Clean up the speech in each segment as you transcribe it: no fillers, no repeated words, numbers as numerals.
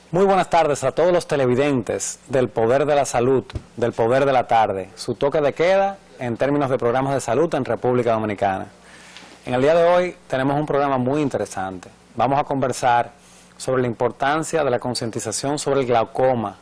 Muy buenas tardes a todos los televidentes del Poder de la Salud, del Poder de la Tarde, su toque de queda en términos de programas de salud en República Dominicana. En el día de hoy tenemos un programa muy interesante. Vamos a conversar sobre la importancia de la concientización sobre el glaucoma,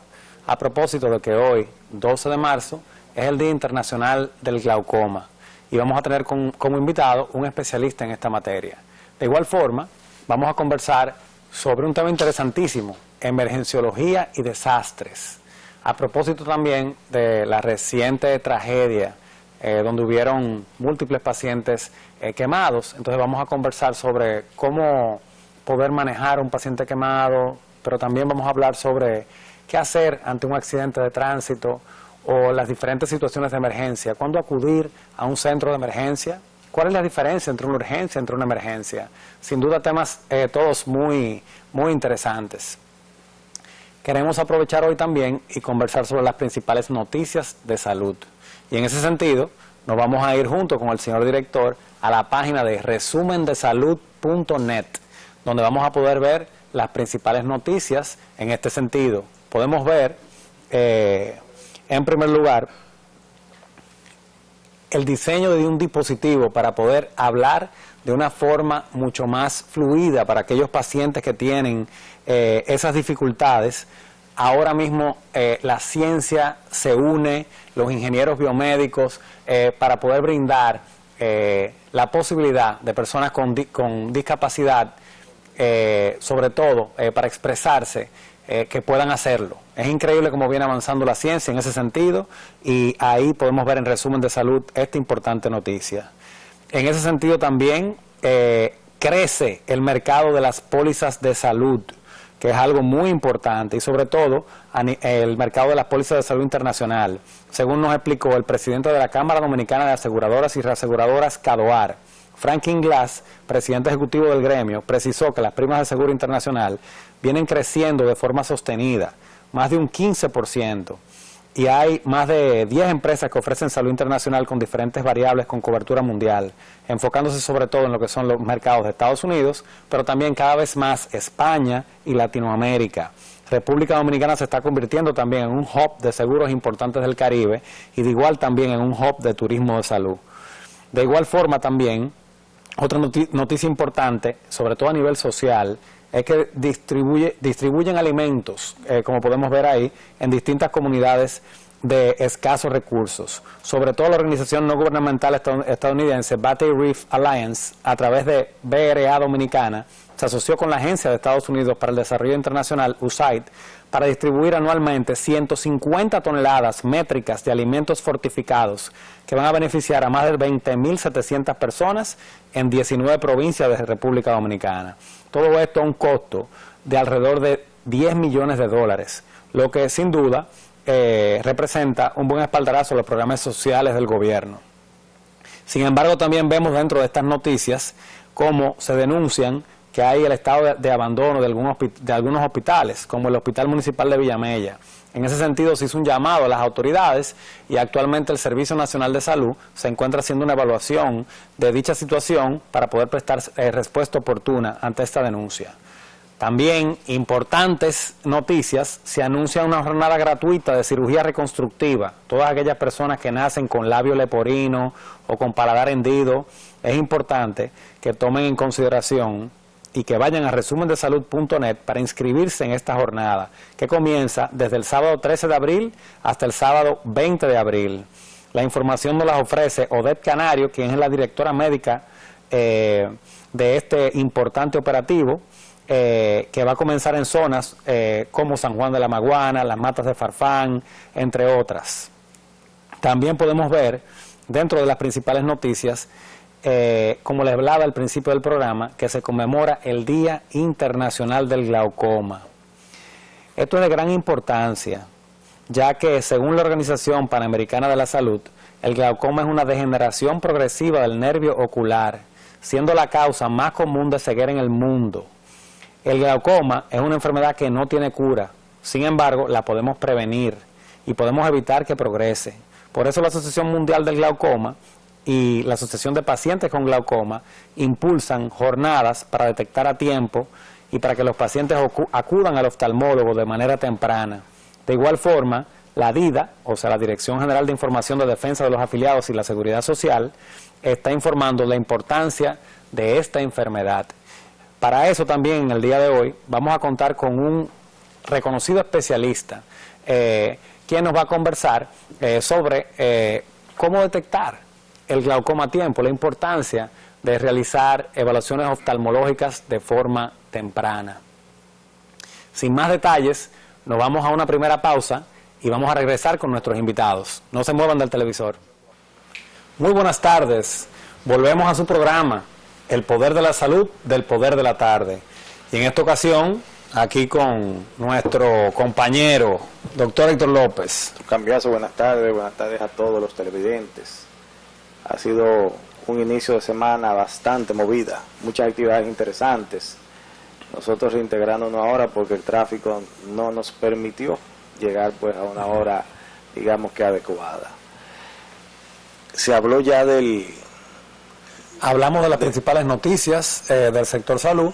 a propósito de que hoy, 12 de marzo, es el Día Internacional del Glaucoma y vamos a tener como invitado un especialista en esta materia. De igual forma, vamos a conversar sobre un tema interesantísimo, emergenciología y desastres, a propósito también de la reciente tragedia donde hubieron múltiples pacientes quemados. Entonces vamos a conversar sobre cómo poder manejar un paciente quemado, pero también vamos a hablar sobre qué hacer ante un accidente de tránsito o las diferentes situaciones de emergencia, cuándo acudir a un centro de emergencia, cuál es la diferencia entre una urgencia, entre una emergencia. Sin duda temas todos muy interesantes. Queremos aprovechar hoy también y conversar sobre las principales noticias de salud. Y en ese sentido, nos vamos a ir junto con el señor director a la página de resumendesalud.net, donde vamos a poder ver las principales noticias en este sentido. Podemos ver, en primer lugar, el diseño de un dispositivo para poder hablar de una forma mucho más fluida para aquellos pacientes que tienen esas dificultades. Ahora mismo la ciencia se une, los ingenieros biomédicos, para poder brindar la posibilidad de personas con discapacidad, sobre todo para expresarse, que puedan hacerlo. Es increíble cómo viene avanzando la ciencia en ese sentido y ahí podemos ver en Resumen de Salud esta importante noticia. En ese sentido también crece el mercado de las pólizas de salud, que es algo muy importante, y sobre todo el mercado de las pólizas de salud internacional. Según nos explicó el presidente de la Cámara Dominicana de Aseguradoras y Reaseguradoras, CADOAR, Franklin Glass, presidente ejecutivo del gremio, precisó que las primas de seguro internacional vienen creciendo de forma sostenida, más de un 15%, y hay más de 10 empresas que ofrecen salud internacional con diferentes variables con cobertura mundial, enfocándose sobre todo en lo que son los mercados de Estados Unidos, pero también cada vez más España y Latinoamérica. República Dominicana se está convirtiendo también en un hub de seguros importantes del Caribe y de igual también en un hub de turismo de salud. De igual forma también, otra noticia importante, sobre todo a nivel social, es que distribuyen alimentos, como podemos ver ahí, en distintas comunidades de escasos recursos. Sobre todo la organización no gubernamental estadounidense Battery Reef Alliance, a través de BRA Dominicana, se asoció con la Agencia de Estados Unidos para el Desarrollo Internacional, USAID, para distribuir anualmente 150 toneladas métricas de alimentos fortificados que van a beneficiar a más de 20.700 personas en 19 provincias de República Dominicana. Todo esto a un costo de alrededor de 10 millones de dólares, lo que sin duda representa un buen espaldarazo a los programas sociales del gobierno. Sin embargo, también vemos dentro de estas noticias cómo se denuncian que hay el estado de abandono de algunos hospitales, como el Hospital Municipal de Villamella. En ese sentido se hizo un llamado a las autoridades y actualmente el Servicio Nacional de Salud se encuentra haciendo una evaluación de dicha situación para poder prestar respuesta oportuna ante esta denuncia. También, importantes noticias, se anuncia una jornada gratuita de cirugía reconstructiva. Todas aquellas personas que nacen con labio leporino o con paladar hendido, es importante que tomen en consideración y que vayan a resumendesalud.net para inscribirse en esta jornada, que comienza desde el sábado 13 de abril hasta el sábado 20 de abril. La información nos la ofrece Odette Canario, quien es la directora médica de este importante operativo, que va a comenzar en zonas como San Juan de la Maguana, las Matas de Farfán, entre otras. También podemos ver, dentro de las principales noticias, como les hablaba al principio del programa, que se conmemora el Día Internacional del Glaucoma. Esto es de gran importancia, ya que según la Organización Panamericana de la Salud, el glaucoma es una degeneración progresiva del nervio ocular, siendo la causa más común de ceguera en el mundo. El glaucoma es una enfermedad que no tiene cura, sin embargo, la podemos prevenir y podemos evitar que progrese. Por eso la Asociación Mundial del Glaucoma y la Asociación de Pacientes con Glaucoma impulsan jornadas para detectar a tiempo y para que los pacientes acudan al oftalmólogo de manera temprana. De igual forma, la DIDA, o sea, la Dirección General de Información de Defensa de los Afiliados y la Seguridad Social, está informando la importancia de esta enfermedad. Para eso también, en el día de hoy, vamos a contar con un reconocido especialista, quien nos va a conversar sobre cómo detectar el glaucoma a tiempo, la importancia de realizar evaluaciones oftalmológicas de forma temprana. Sin más detalles, nos vamos a una primera pausa y vamos a regresar con nuestros invitados. No se muevan del televisor. Muy buenas tardes. Volvemos a su programa, El Poder de la Salud, del Poder de la Tarde. Y en esta ocasión, aquí con nuestro compañero, doctor Héctor López. Cambiazo, buenas tardes a todos los televidentes. Ha sido un inicio de semana bastante movida, muchas actividades interesantes. Nosotros reintegrándonos ahora porque el tráfico no nos permitió llegar pues a una hora, digamos que adecuada. Se habló ya Hablamos de las principales noticias del sector salud,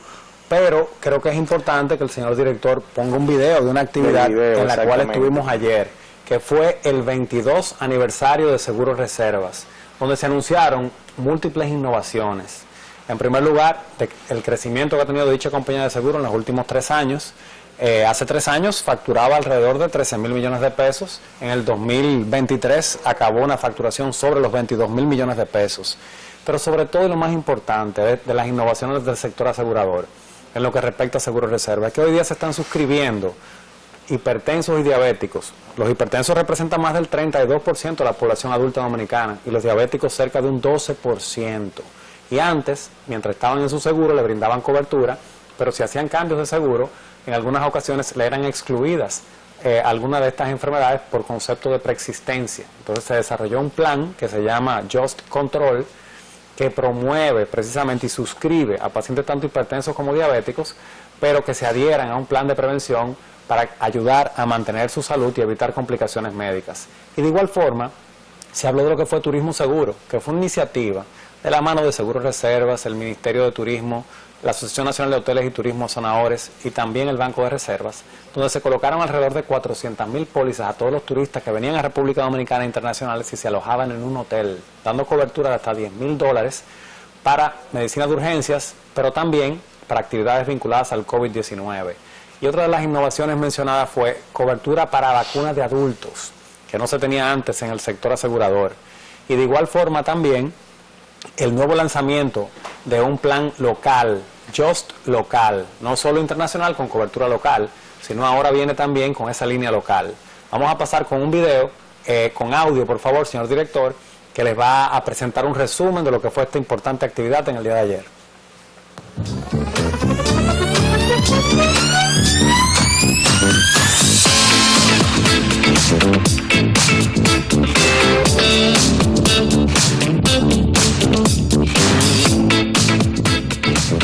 pero creo que es importante que el señor director ponga un video de una actividad en la cual estuvimos ayer, que fue el 22 aniversario de Seguros Reservas, donde se anunciaron múltiples innovaciones. En primer lugar, el crecimiento que ha tenido dicha compañía de seguros en los últimos 3 años. Hace 3 años facturaba alrededor de 13.000 millones de pesos. En el 2023 acabó una facturación sobre los 22.000 millones de pesos. Pero sobre todo, y lo más importante de las innovaciones del sector asegurador, en lo que respecta a Seguros Reserva, es que hoy día se están suscribiendo hipertensos y diabéticos. Los hipertensos representan más del 32% de la población adulta dominicana y los diabéticos cerca de un 12%. Y antes, mientras estaban en su seguro, le brindaban cobertura, pero si hacían cambios de seguro, en algunas ocasiones le eran excluidas algunas de estas enfermedades por concepto de preexistencia. Entonces se desarrolló un plan que se llama Just Control, que promueve precisamente y suscribe a pacientes tanto hipertensos como diabéticos, pero que se adhieran a un plan de prevención para ayudar a mantener su salud y evitar complicaciones médicas. Y de igual forma, se habló de lo que fue Turismo Seguro, que fue una iniciativa de la mano de Seguros Reservas, el Ministerio de Turismo, la Asociación Nacional de Hoteles y Turismo Sanadores y también el Banco de Reservas, donde se colocaron alrededor de 400.000 pólizas a todos los turistas que venían a República Dominicana internacionales y se alojaban en un hotel, dando cobertura de hasta $10.000 para medicina de urgencias, pero también para actividades vinculadas al COVID-19. Y otra de las innovaciones mencionadas fue cobertura para vacunas de adultos, que no se tenía antes en el sector asegurador. Y de igual forma también el nuevo lanzamiento de un plan local, Just Local, no solo internacional con cobertura local, sino ahora viene también con esa línea local. Vamos a pasar con un video, con audio, por favor, señor director, que les va a presentar un resumen de lo que fue esta importante actividad en el día de ayer.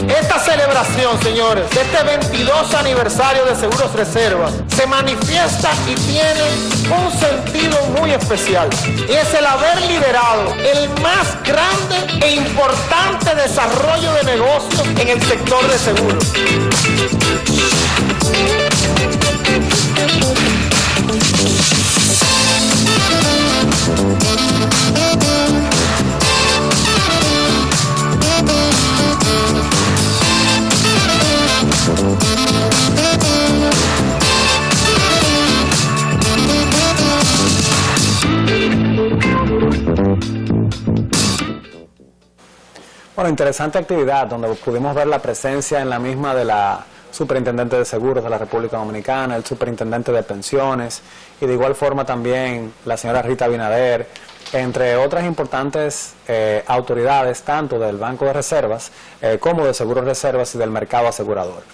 Esta celebración, señores, de este 22 aniversario de Seguros Reservas se manifiesta y tiene un sentido muy especial, y es el haber liderado el más grande e importante desarrollo de negocios en el sector de seguros. Bueno, interesante actividad donde pudimos ver la presencia en la misma de la Superintendente de Seguros de la República Dominicana, el Superintendente de Pensiones y de igual forma también la señora Rita Abinader, entre otras importantes autoridades tanto del Banco de Reservas como de Seguros Reservas y del mercado asegurador.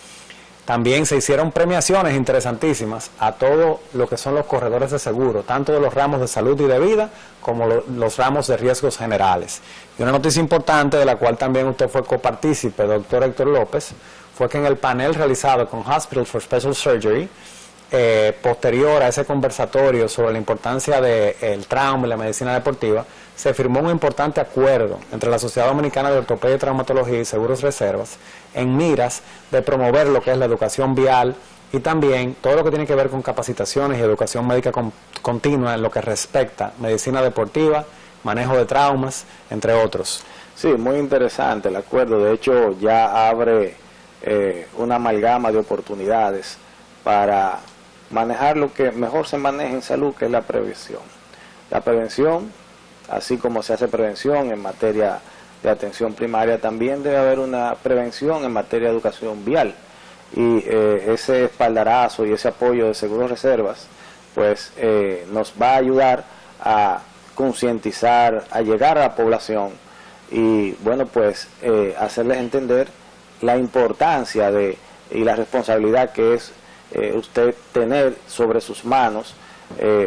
También se hicieron premiaciones interesantísimas a todo lo que son los corredores de seguro, tanto de los ramos de salud y de vida como los ramos de riesgos generales. Y una noticia importante de la cual también usted fue copartícipe, doctor Héctor López, fue que en el panel realizado con Hospital for Special Surgery, posterior a ese conversatorio sobre la importancia del trauma y la medicina deportiva, se firmó un importante acuerdo entre la Sociedad Dominicana de Ortopedia y Traumatología y Seguros Reservas en miras de promover lo que es la educación vial y también todo lo que tiene que ver con capacitaciones y educación médica continua en lo que respecta a medicina deportiva, manejo de traumas, entre otros. Sí, muy interesante el acuerdo. De hecho, ya abre una amalgama de oportunidades para manejar lo que mejor se maneja en salud, que es la prevención. La prevención, así como se hace prevención en materia de atención primaria, también debe haber una prevención en materia de educación vial. Y ese espaldarazo y ese apoyo de Seguros Reservas, pues nos va a ayudar a concientizar, a llegar a la población y, bueno, pues hacerles entender la importancia y la responsabilidad que es usted tener sobre sus manos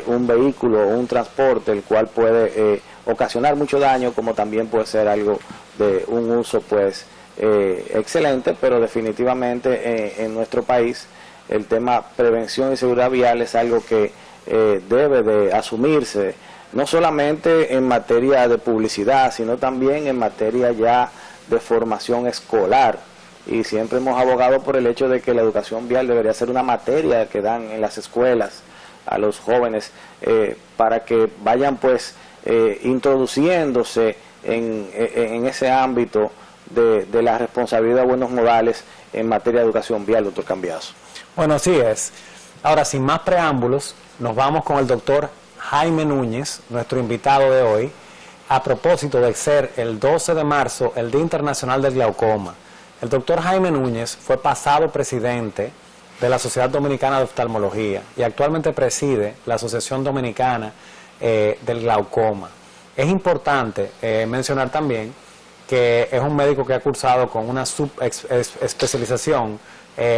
un vehículo, un transporte, el cual puede ocasionar mucho daño, como también puede ser algo de un uso, pues, excelente, pero definitivamente en nuestro país el tema prevención y seguridad vial es algo que debe de asumirse, no solamente en materia de publicidad, sino también en materia ya de formación escolar. Y siempre hemos abogado por el hecho de que la educación vial debería ser una materia que dan en las escuelas a los jóvenes para que vayan, pues, introduciéndose en ese ámbito de la responsabilidad de buenos modales en materia de educación vial, doctor Cambiaso. Bueno, así es. Ahora, sin más preámbulos, nos vamos con el doctor Jaime Núñez, nuestro invitado de hoy, a propósito de ser el 12 de marzo el Día Internacional del Glaucoma. El doctor Jaime Núñez fue pasado presidente de la Sociedad Dominicana de Oftalmología y actualmente preside la Asociación Dominicana del Glaucoma. Es importante mencionar también que es un médico que ha cursado con una subespecialización,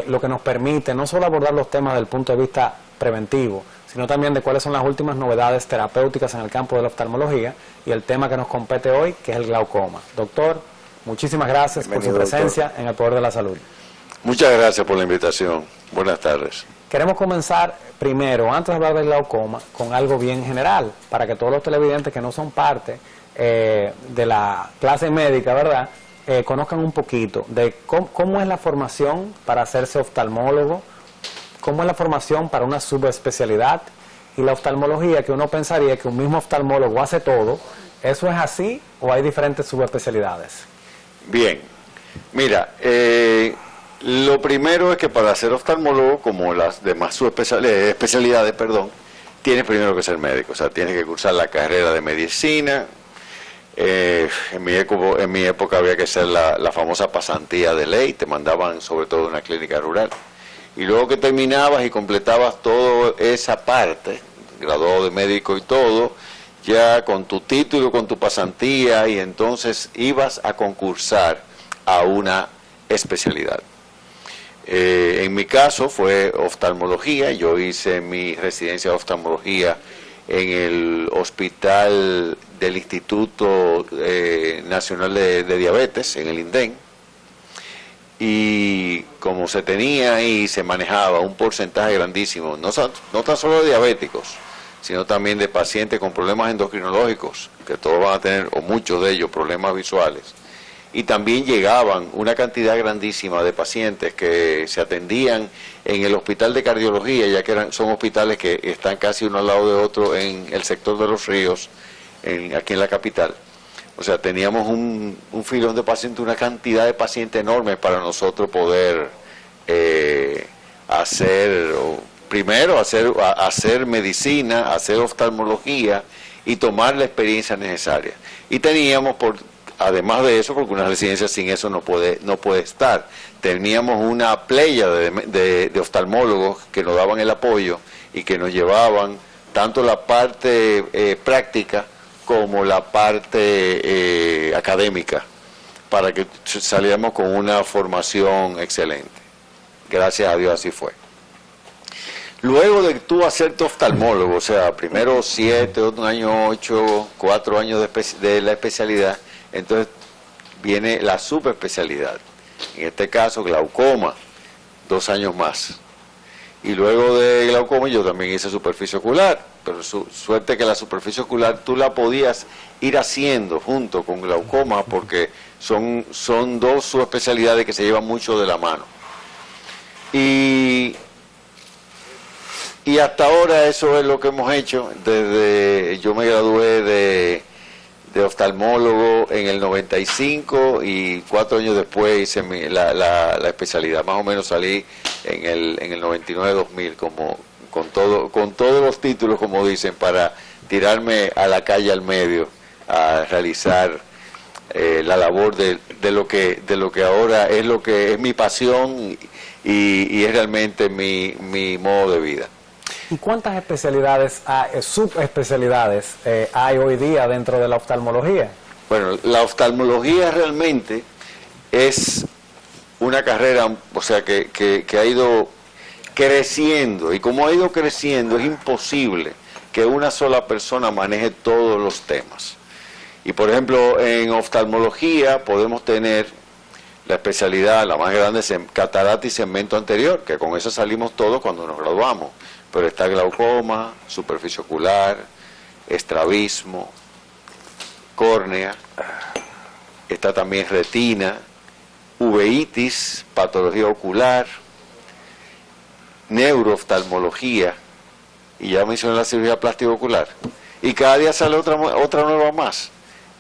lo que nos permite no solo abordar los temas desde el punto de vista preventivo, sino también de cuáles son las últimas novedades terapéuticas en el campo de la oftalmología y el tema que nos compete hoy, que es el glaucoma. Doctor, muchísimas gracias por su presencia, doctor, en El Poder de la Salud. Muchas gracias por la invitación. Buenas tardes. Queremos comenzar primero, antes de hablar del glaucoma, con algo bien general, para que todos los televidentes que no son parte de la clase médica, ¿verdad?, conozcan un poquito de cómo es la formación para hacerse oftalmólogo, cómo es la formación para una subespecialidad y la oftalmología, que uno pensaría que un mismo oftalmólogo hace todo. ¿Eso es así o hay diferentes subespecialidades? Bien, mira, lo primero es que para ser oftalmólogo, como las demás especialidades, tienes primero que ser médico, o sea, tienes que cursar la carrera de medicina. En mi época había que hacer la famosa pasantía de ley, te mandaban sobre todo a una clínica rural. Y luego que terminabas y completabas toda esa parte, graduado de médico y todo, ya con tu título, con tu pasantía, y entonces ibas a concursar a una especialidad. En mi caso fue oftalmología. Yo hice mi residencia de oftalmología en el hospital del Instituto Nacional de Diabetes, en el INDEN, y como se tenía y se manejaba un porcentaje grandísimo, no tan solo de diabéticos, sino también de pacientes con problemas endocrinológicos, que todos van a tener, o muchos de ellos, problemas visuales, y también llegaban una cantidad grandísima de pacientes que se atendían en el hospital de cardiología, ya que son hospitales que están casi uno al lado de otro en el sector de Los Ríos, aquí en la capital. O sea, teníamos un filón de pacientes, una cantidad de pacientes enormes para nosotros poder hacer medicina, hacer oftalmología y tomar la experiencia necesaria. Y teníamos, además de eso, porque una residencia sin eso no puede estar, teníamos una playa de oftalmólogos que nos daban el apoyo y que nos llevaban tanto la parte práctica como la parte académica, para que saliéramos con una formación excelente. Gracias a Dios así fue. Luego de tú hacerte oftalmólogo, o sea, primero 7, otro año 8, 4 años de la especialidad, entonces viene la subespecialidad. En este caso, glaucoma, 2 años más. Y luego de glaucoma yo también hice superficie ocular, pero suerte que la superficie ocular tú la podías ir haciendo junto con glaucoma porque son dos subespecialidades que se llevan mucho de la mano. Y hasta ahora eso es lo que hemos hecho. Yo me gradué de oftalmólogo en el 95 y 4 años después hice la especialidad. Más o menos salí en el 99-2000 con todos los títulos, como dicen, para tirarme a la calle al medio a realizar la labor de lo que ahora es lo que es mi pasión y es realmente mi modo de vida. ¿Y cuántas especialidades, subespecialidades hay hoy día dentro de la oftalmología? Bueno, la oftalmología realmente es una carrera, o sea, que ha ido creciendo, y como ha ido creciendo es imposible que una sola persona maneje todos los temas. Y por ejemplo, en oftalmología podemos tener la especialidad, la más grande, es catarata y segmento anterior, que con eso salimos todos cuando nos graduamos. Pero está glaucoma, superficie ocular, estrabismo, córnea, está también retina, uveitis, patología ocular, neurooftalmología, y ya mencioné la cirugía plástica ocular. Y cada día sale otra nueva más,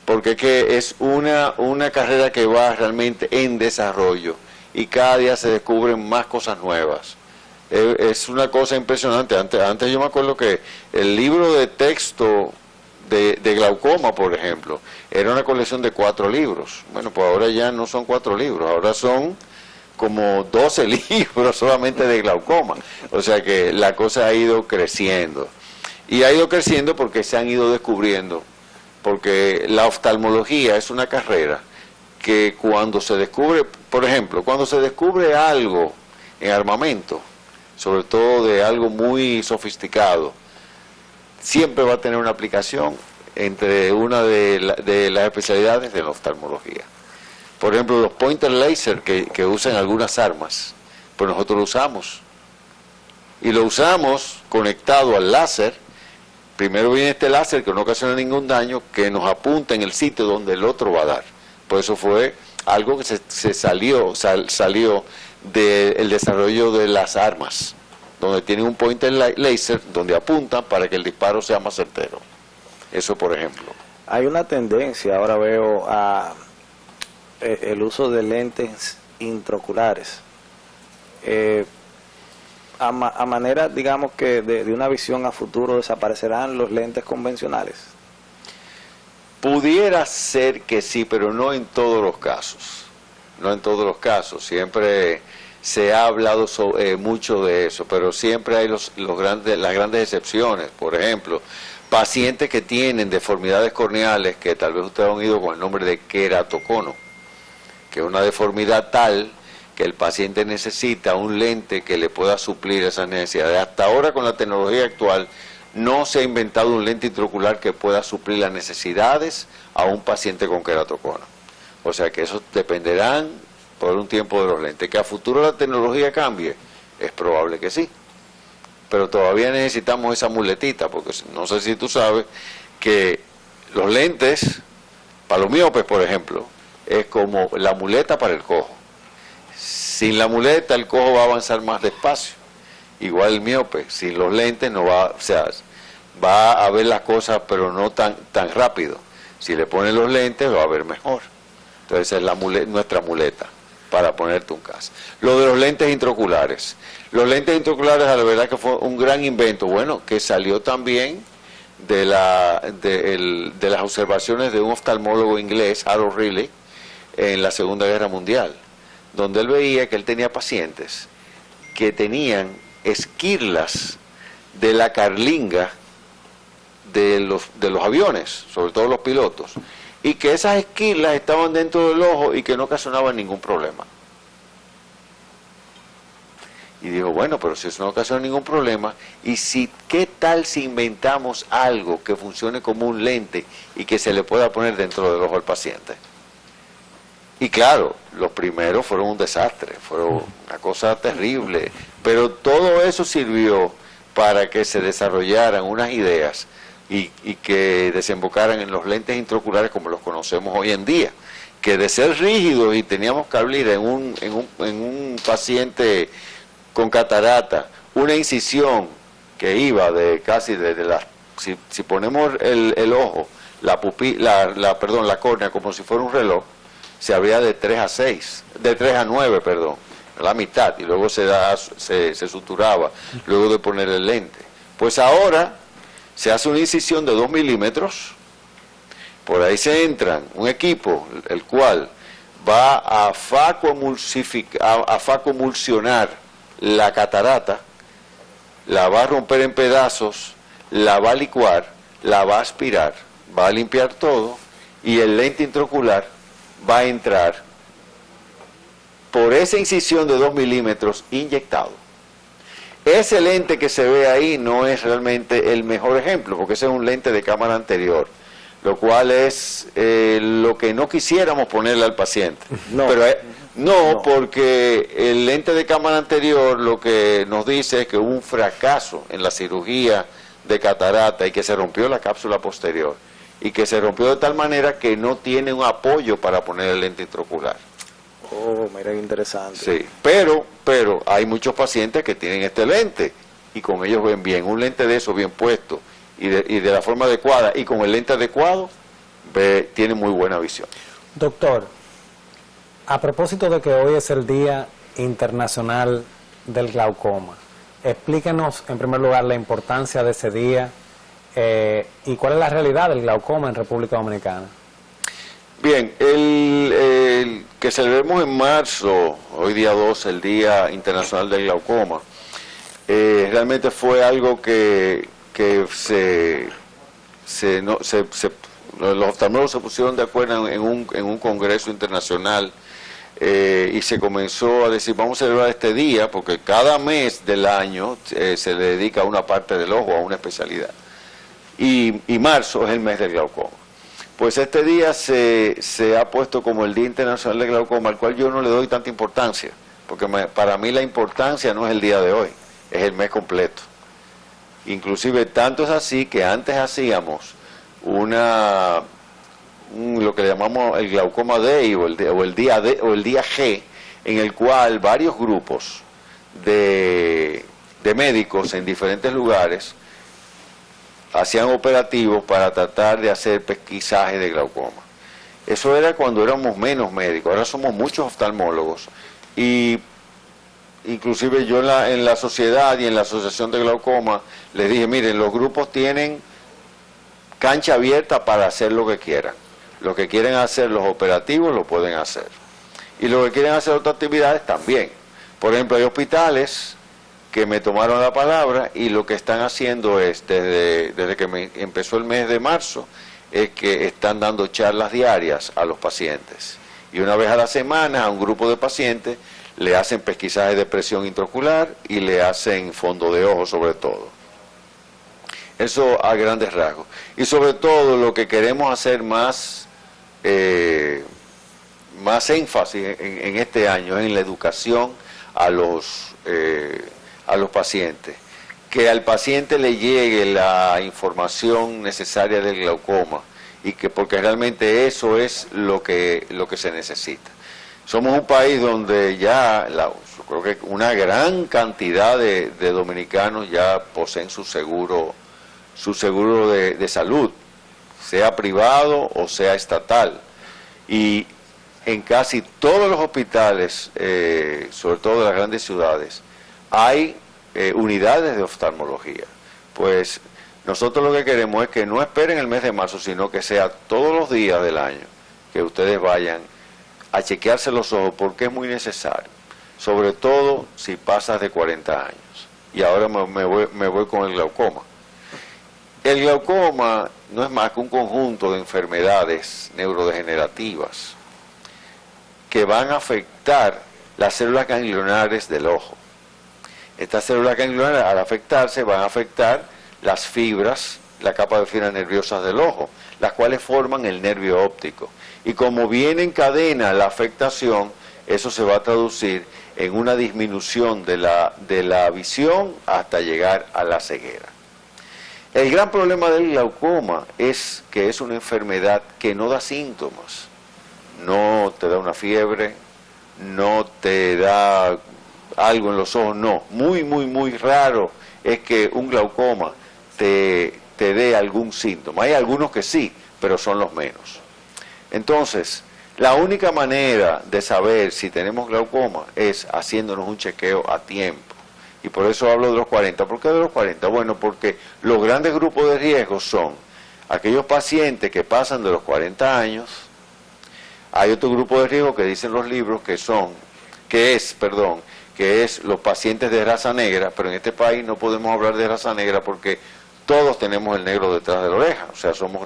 porque es una carrera que va realmente en desarrollo, y cada día se descubren más cosas nuevas. Es una cosa impresionante. Antes yo me acuerdo que el libro de texto de glaucoma, por ejemplo, era una colección de 4 libros. Bueno, pues ahora ya no son 4 libros, ahora son como 12 libros solamente de glaucoma. O sea que la cosa ha ido creciendo. Y ha ido creciendo porque se han ido descubriendo, porque la oftalmología es una carrera que cuando se descubre, por ejemplo, cuando se descubre algo en armamento, sobre todo de algo muy sofisticado, siempre va a tener una aplicación entre una de las especialidades de la oftalmología. Por ejemplo, los pointer laser que usan algunas armas, pues nosotros lo usamos. Y lo usamos conectado al láser. Primero viene este láser que no ocasiona ningún daño, que nos apunta en el sitio donde el otro va a dar. Por eso fue algo que salió del desarrollo de las armas, donde tienen un pointer laser donde apuntan para que el disparo sea más certero. Eso, por ejemplo. Hay una tendencia, ahora veo, a el uso de lentes intraoculares, a manera, digamos, que de una visión a futuro desaparecerán los lentes convencionales. Pudiera ser que sí, pero no en todos los casos. No en todos los casos. Siempre se ha hablado mucho de eso, pero siempre hay las grandes excepciones. Por ejemplo, pacientes que tienen deformidades corneales, que tal vez ustedes han oído con el nombre de queratocono, que es una deformidad tal que el paciente necesita un lente que le pueda suplir esas necesidades. Hasta ahora, con la tecnología actual, no se ha inventado un lente intraocular que pueda suplir las necesidades a un paciente con queratocono. O sea que eso dependerán por un tiempo de los lentes. Que a futuro la tecnología cambie, es probable que sí. Pero todavía necesitamos esa muletita, porque no sé si tú sabes que los lentes, para los miopes, por ejemplo, es como la muleta para el cojo. Sin la muleta el cojo va a avanzar más despacio. Igual el miope, sin los lentes no va, o sea, va a ver las cosas pero no tan rápido. Si le ponen los lentes va a ver mejor. Entonces es nuestra muleta para ponerte un caso. Lo de los lentes intraoculares. Los lentes intraoculares, la verdad que fue un gran invento, bueno, que salió también de las observaciones de un oftalmólogo inglés, Harold Riley, en la Segunda Guerra Mundial, donde él veía que él tenía pacientes que tenían esquirlas de la carlinga de los aviones, sobre todo los pilotos, y que esas esquirlas estaban dentro del ojo y que no ocasionaban ningún problema. Y dijo, bueno, pero si eso no ocasiona ningún problema, ¿qué tal si inventamos algo que funcione como un lente y que se le pueda poner dentro del ojo al paciente? Y claro, los primeros fueron un desastre, fueron una cosa terrible, Pero todo eso sirvió para que se desarrollaran unas ideas y que desembocaran en los lentes intraoculares como los conocemos hoy en día, que de ser rígidos y teníamos que abrir en un paciente con catarata una incisión que iba de casi desde la, si ponemos el ojo, la córnea como si fuera un reloj, se abría de 3 a 6, de 3 a 9, perdón, la mitad, y luego se suturaba, luego de poner el lente. Pues ahora se hace una incisión de 2 milímetros, por ahí se entra un equipo, el cual va a facomulsionar la catarata, la va a romper en pedazos, la va a licuar, la va a aspirar, va a limpiar todo, y el lente intraocular va a entrar por esa incisión de 2 milímetros inyectado. Ese lente que se ve ahí no es realmente el mejor ejemplo, porque ese es un lente de cámara anterior, lo cual es lo que no quisiéramos ponerle al paciente. No. Pero no, porque el lente de cámara anterior lo que nos dice es que hubo un fracaso en la cirugía de catarata y que se rompió la cápsula posterior, y que se rompió de tal manera que no tiene un apoyo para poner el lente intraocular. Oh, mira qué interesante. Sí, pero hay muchos pacientes que tienen este lente y con ellos ven bien. Un lente de eso bien puesto y de la forma adecuada y con el lente adecuado, tiene muy buena visión. Doctor, a propósito de que hoy es el Día Internacional del Glaucoma, explíquenos en primer lugar la importancia de ese día y cuál es la realidad del glaucoma en República Dominicana. Bien, el que celebremos en marzo, hoy día 12, el Día Internacional del Glaucoma, realmente fue algo que los oftalmólogos se pusieron de acuerdo en un congreso internacional y se comenzó a decir, vamos a celebrar este día porque cada mes del año se le dedica a una parte del ojo, a una especialidad. Y marzo es el mes del glaucoma. Pues este día se ha puesto como el Día Internacional del Glaucoma, al cual yo no le doy tanta importancia, porque para mí la importancia no es el día de hoy, es el mes completo. Inclusive tanto es así que antes hacíamos lo que le llamamos el Glaucoma Day o el día G, en el cual varios grupos de médicos en diferentes lugares hacían operativos para tratar de hacer pesquisaje de glaucoma. Eso era cuando éramos menos médicos, ahora somos muchos oftalmólogos y inclusive yo en la sociedad y en la asociación de glaucoma les dije, miren, los grupos tienen cancha abierta para hacer lo que quieran. Lo que quieren hacer los operativos lo pueden hacer. Y lo que quieren hacer otras actividades también. Por ejemplo, hay hospitales que me tomaron la palabra y lo que están haciendo es, desde que empezó el mes de marzo, es que están dando charlas diarias a los pacientes. Y una vez a la semana a un grupo de pacientes le hacen pesquisaje de presión intraocular y le hacen fondo de ojo sobre todo. Eso a grandes rasgos. Y sobre todo lo que queremos hacer más énfasis en este año es en la educación a los pacientes, que al paciente le llegue la información necesaria del glaucoma y que porque realmente eso es lo que se necesita. Somos un país donde ya yo creo que una gran cantidad de dominicanos ya poseen su seguro de salud, sea privado o sea estatal, y en casi todos los hospitales, sobre todo de las grandes ciudades, hay unidades de oftalmología. Pues nosotros lo que queremos es que no esperen el mes de marzo, sino que sea todos los días del año que ustedes vayan a chequearse los ojos, porque es muy necesario, sobre todo si pasas de 40 años. Y ahora me voy con el glaucoma. El glaucoma no es más que un conjunto de enfermedades neurodegenerativas que van a afectar las células ganglionares del ojo. Estas células ganglionares, al afectarse, van a afectar las fibras, la capa de fibras nerviosas del ojo, las cuales forman el nervio óptico. Y como viene en cadena la afectación, eso se va a traducir en una disminución de la visión hasta llegar a la ceguera. El gran problema del glaucoma es que es una enfermedad que no da síntomas. No te da una fiebre, no te da algo en los ojos, no. Muy, muy, muy raro es que un glaucoma te dé algún síntoma. Hay algunos que sí, pero son los menos. Entonces, la única manera de saber si tenemos glaucoma es haciéndonos un chequeo a tiempo. Y por eso hablo de los 40. ¿Por qué de los 40? Bueno, porque los grandes grupos de riesgo son aquellos pacientes que pasan de los 40 años. Hay otro grupo de riesgo que dicen los libros que es los pacientes de raza negra, pero en este país no podemos hablar de raza negra porque todos tenemos el negro detrás de la oreja. O sea, somos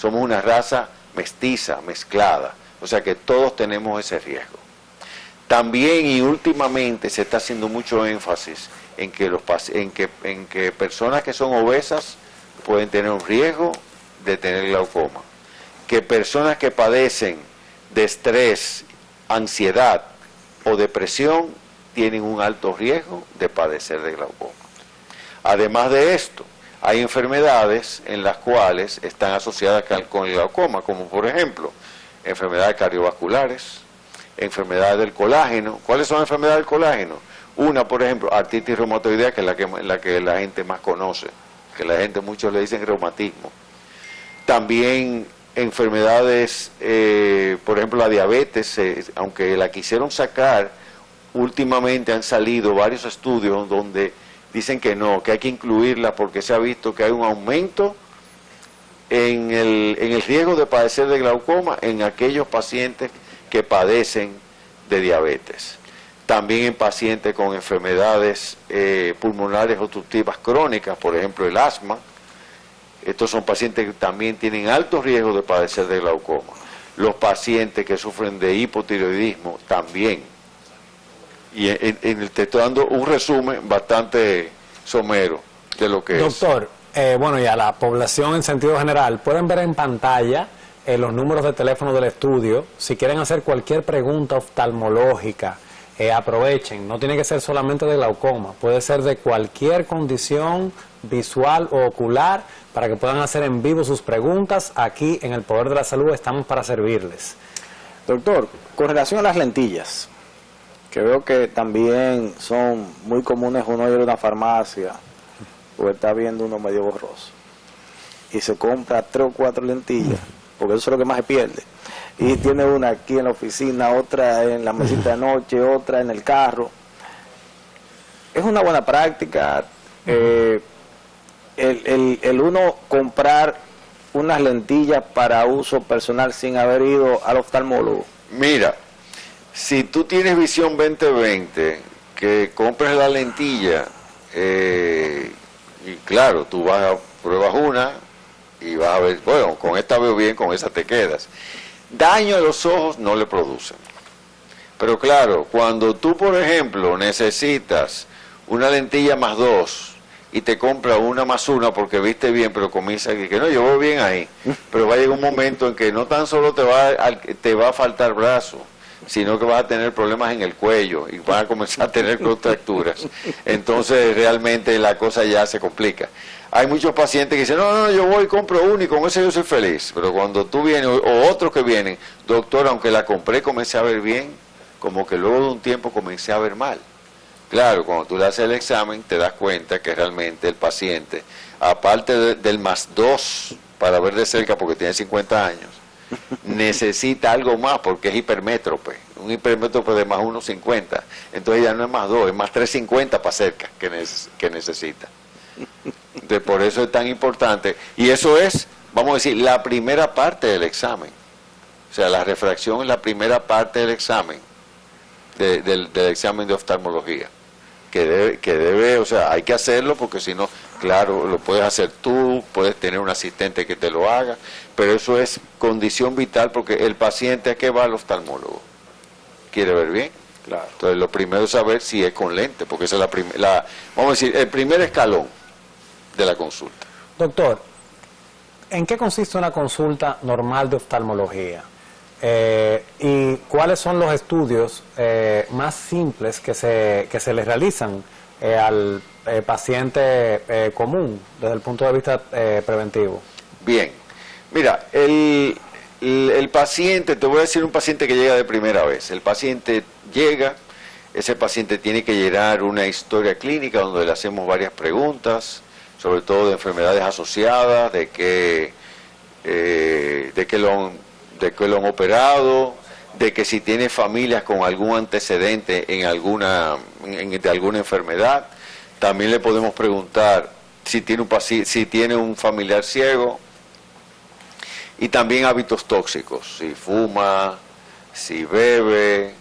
una raza mestiza, mezclada. O sea que todos tenemos ese riesgo. También y últimamente se está haciendo mucho énfasis en que personas que son obesas pueden tener un riesgo de tener glaucoma. Que personas que padecen de estrés, ansiedad o depresión tienen un alto riesgo de padecer de glaucoma. Además de esto, hay enfermedades en las cuales están asociadas con el glaucoma, como por ejemplo, enfermedades cardiovasculares, enfermedades del colágeno. ¿Cuáles son las enfermedades del colágeno? Una, por ejemplo, artritis reumatoidea, que es la que la gente más conoce, que la gente, muchos le dicen reumatismo. También enfermedades, por ejemplo, la diabetes, aunque la quisieron sacar, últimamente han salido varios estudios donde dicen que no, que hay que incluirla porque se ha visto que hay un aumento en el riesgo de padecer de glaucoma en aquellos pacientes que padecen de diabetes. También en pacientes con enfermedades pulmonares obstructivas crónicas, por ejemplo el asma. Estos son pacientes que también tienen alto riesgo de padecer de glaucoma. Los pacientes que sufren de hipotiroidismo también. Y te estoy dando un resumen bastante somero de lo que Doctor, bueno, y a la población en sentido general, pueden ver en pantalla los números de teléfono del estudio. Si quieren hacer cualquier pregunta oftalmológica, aprovechen. No tiene que ser solamente de glaucoma, puede ser de cualquier condición visual o ocular, para que puedan hacer en vivo sus preguntas. Aquí en El Poder de la Salud estamos para servirles. Doctor, con relación a las lentillas, que veo que también son muy comunes, uno ir a una farmacia o está viendo uno medio borroso y se compra 3 o 4 lentillas, porque eso es lo que más se pierde, y tiene una aquí en la oficina, otra en la mesita de noche, otra en el carro. Es una buena práctica el uno comprar unas lentillas para uso personal sin haber ido al oftalmólogo. Mira, si tú tienes visión 20/20, que compres la lentilla, y claro, tú pruebas una y vas a ver, bueno, con esta veo bien, con esa te quedas. Daño a los ojos no le producen. Pero claro, cuando tú, por ejemplo, necesitas una lentilla +2 y te compras una +1 porque viste bien, pero comienza a decir que no, yo voy bien ahí, pero va a llegar un momento en que no tan solo te va a faltar brazo, sino que vas a tener problemas en el cuello y vas a comenzar a tener contracturas. Entonces realmente la cosa ya se complica. Hay muchos pacientes que dicen, no, yo voy y compro uno y con ese yo soy feliz. Pero cuando tú vienes, o otros que vienen, doctor, aunque la compré comencé a ver bien, como que luego de un tiempo comencé a ver mal. Claro, cuando tú le haces el examen te das cuenta que realmente el paciente, aparte del +2 para ver de cerca porque tiene 50 años, necesita algo más porque es hipermétrope, un hipermétrope de +1,50, entonces ya no es +2, es +3,50 para cerca que necesita. Entonces, por eso es tan importante, y eso es, vamos a decir, la primera parte del examen. O sea, la refracción es la primera parte del examen, del examen de oftalmología, que debe, o sea, hay que hacerlo porque si no, claro, lo puedes hacer tú, puedes tener un asistente que te lo haga, pero eso es condición vital porque el paciente, ¿a qué va al oftalmólogo? ¿Quiere ver bien? Claro. Entonces, lo primero es saber si es con lente, porque esa es vamos a decir, el primer escalón de la consulta. Doctor, ¿en qué consiste una consulta normal de oftalmología? ¿Y cuáles son los estudios más simples que se les realizan al paciente común desde el punto de vista preventivo? Bien, mira, el paciente, te voy a decir un paciente que llega de primera vez. El paciente llega, ese paciente tiene que llenar una historia clínica donde le hacemos varias preguntas, sobre todo de enfermedades asociadas, de que lo han operado, de que si tiene familias con algún antecedente de alguna enfermedad. También le podemos preguntar si tiene un familiar ciego, y también hábitos tóxicos, si fuma, si bebe.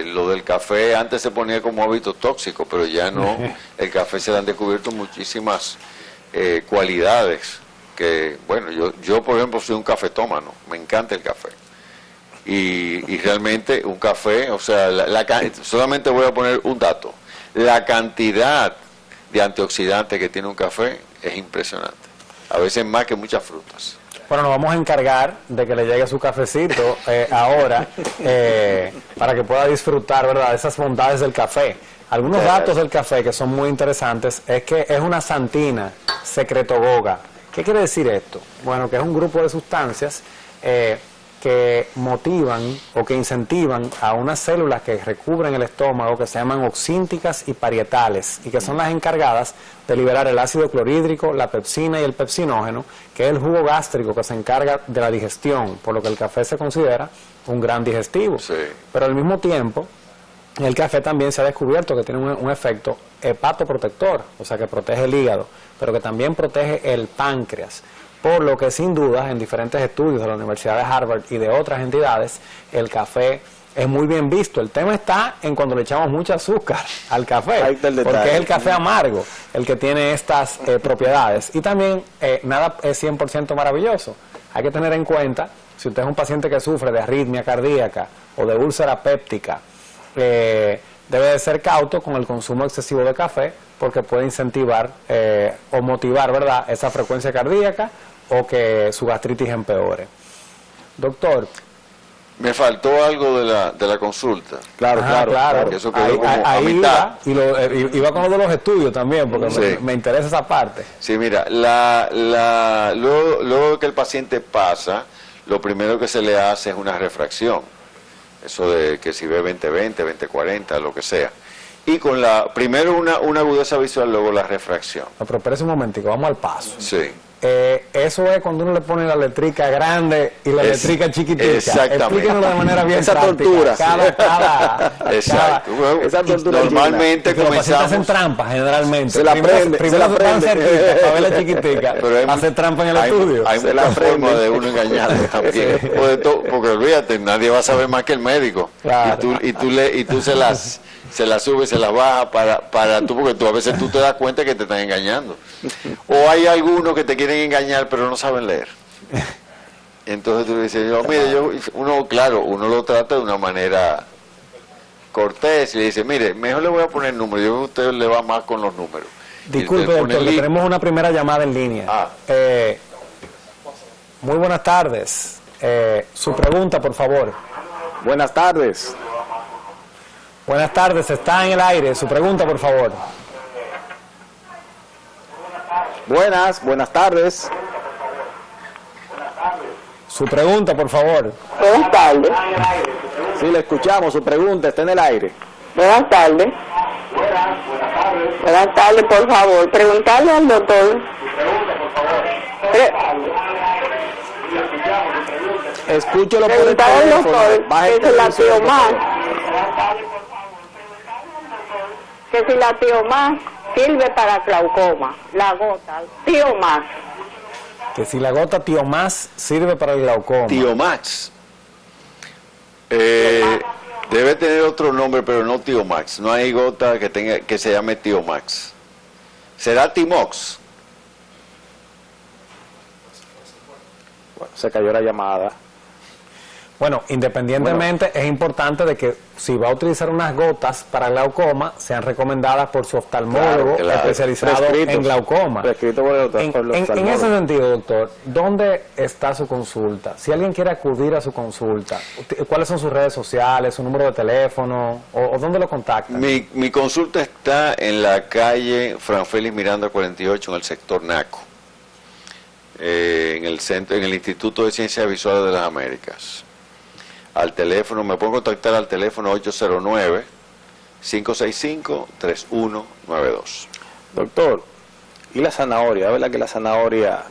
Lo del café antes se ponía como hábito tóxico, pero ya no. El café se le han descubierto muchísimas cualidades que, bueno, yo por ejemplo soy un cafetómano, me encanta el café. Y realmente un café, o sea, solamente voy a poner un dato: la cantidad de antioxidantes que tiene un café es impresionante, a veces más que muchas frutas. Bueno, nos vamos a encargar de que le llegue su cafecito ahora para que pueda disfrutar, ¿verdad?, de esas bondades del café. Algunos datos del café que son muy interesantes es que es una santina secretogoga. ¿Qué quiere decir esto? Bueno, que es un grupo de sustancias que motivan o que incentivan a unas células que recubren el estómago, que se llaman oxínticas y parietales, y que son las encargadas de liberar el ácido clorhídrico, la pepsina y el pepsinógeno, que es el jugo gástrico que se encarga de la digestión, por lo que el café se considera un gran digestivo. Sí. Pero al mismo tiempo, el café también se ha descubierto que tiene un efecto hepatoprotector, o sea que protege el hígado, pero que también protege el páncreas. Por lo que sin duda, en diferentes estudios de la Universidad de Harvard y de otras entidades, el café es muy bien visto. El tema está en cuando le echamos mucho azúcar al café, porque es el café amargo el que tiene estas propiedades. Y también nada es 100% maravilloso. Hay que tener en cuenta, si usted es un paciente que sufre de arritmia cardíaca o de úlcera péptica, debe de ser cauto con el consumo excesivo de café, porque puede incentivar o motivar, ¿verdad?, esa frecuencia cardíaca o que su gastritis empeore. Doctor. Me faltó algo de la consulta. Claro. Eso quedó como a ahí mitad. Iba con lo de los estudios también, porque Sí. me interesa esa parte. Sí, mira, luego que el paciente pasa, lo primero que se le hace es una refracción. Eso de que si ve 20/20, 20/40, lo que sea. Y primero una agudeza visual, luego la refracción. No, pero espérese un momentico, vamos al paso. Sí. Eso es cuando uno le pone la letrica grande y la letrica chiquitica. Exactamente. Explíquenoslo de manera bien Esa práctica. tortura. Exacto. Esa tortura Normalmente Los pacientes hacen comenzamos. trampas generalmente. Se la prende, primero se la se paran prende. cerquita para ver la chiquitica. Pero hacer trampa en el estudio. Hay Se la muchas formas prende. de uno engañarle también. Sí. Porque olvídate, nadie va a saber más que el médico. Claro. Y tú se las subes, se las bajas para tú, porque tú a veces tú te das cuenta que te están engañando. O hay algunos que te quieren engañar pero no saben leer. Entonces tú dices, uno lo trata de una manera cortés y le dice, mire, mejor le voy a poner números, yo creo que usted le va más con los números. Disculpe, doctor, que tenemos una primera llamada en línea. Muy buenas tardes. Su pregunta, por favor. Buenas tardes. Buenas tardes, está en el aire. Su pregunta, por favor. Buenas tardes. Su pregunta, por favor. Buenas tardes. Sí, le escuchamos, su pregunta está en el aire. Buenas tardes. Buenas tardes, por favor. Preguntarle al doctor. Escúchelo por el Preguntarle al teléfono. doctor Baje el que si la televisor, por tiomás, favor. que si la tiomás sirve para glaucoma, la gota, tiomás. Que si la gota Tiomás sirve para el glaucoma. Tiomax. Debe tener otro nombre, pero no Tiomax. No hay gota que se llame Tiomax. ¿Será Timox? Bueno, se cayó la llamada. Bueno, independientemente, es importante de que si va a utilizar unas gotas para glaucoma, sean recomendadas por su oftalmólogo especializado en glaucoma. Prescrito por el oftalmólogo. En ese sentido, doctor, ¿dónde está su consulta? Si alguien quiere acudir a su consulta, ¿cuáles son sus redes sociales, su número de teléfono, o dónde lo contactan? Mi consulta está en la calle Fran Félix Miranda 48, en el sector Naco, en el Instituto de Ciencias Visuales de las Américas. Al teléfono, me pueden contactar al teléfono 809-565-3192. Doctor, ¿y la zanahoria? ¿Verdad que la zanahoria?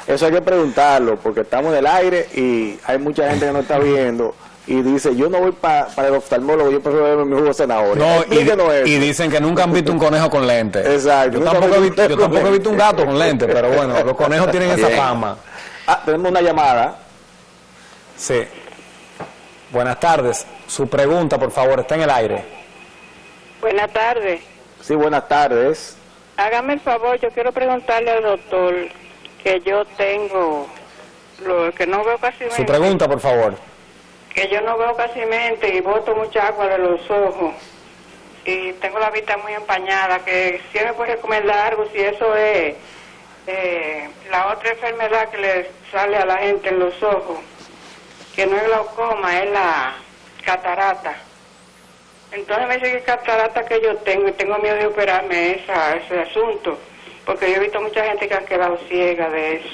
Eso hay que preguntarlo, porque estamos en el aire y hay mucha gente que no está viendo y dice, yo no voy para el oftalmólogo, yo prefiero beber mi jugo de zanahoria. Y dicen que nunca han visto un conejo con lentes. Exacto. Yo tampoco he visto un gato con lentes, pero bueno, los conejos tienen esa fama. Tenemos una llamada. Sí. Buenas tardes. Su pregunta, por favor, está en el aire. Buenas tardes. Sí, buenas tardes. Hágame el favor, yo quiero preguntarle al doctor que yo tengo, que no veo casi Su pregunta, por favor. Que yo no veo casi y boto mucha agua de los ojos y tengo la vista muy empañada, que si me puede recomendar algo, si eso es la otra enfermedad que le sale a la gente en los ojos, que no es glaucoma, es la catarata. Entonces me dice que catarata que yo tengo y tengo miedo de operarme ese asunto, porque yo he visto mucha gente que ha quedado ciega de eso.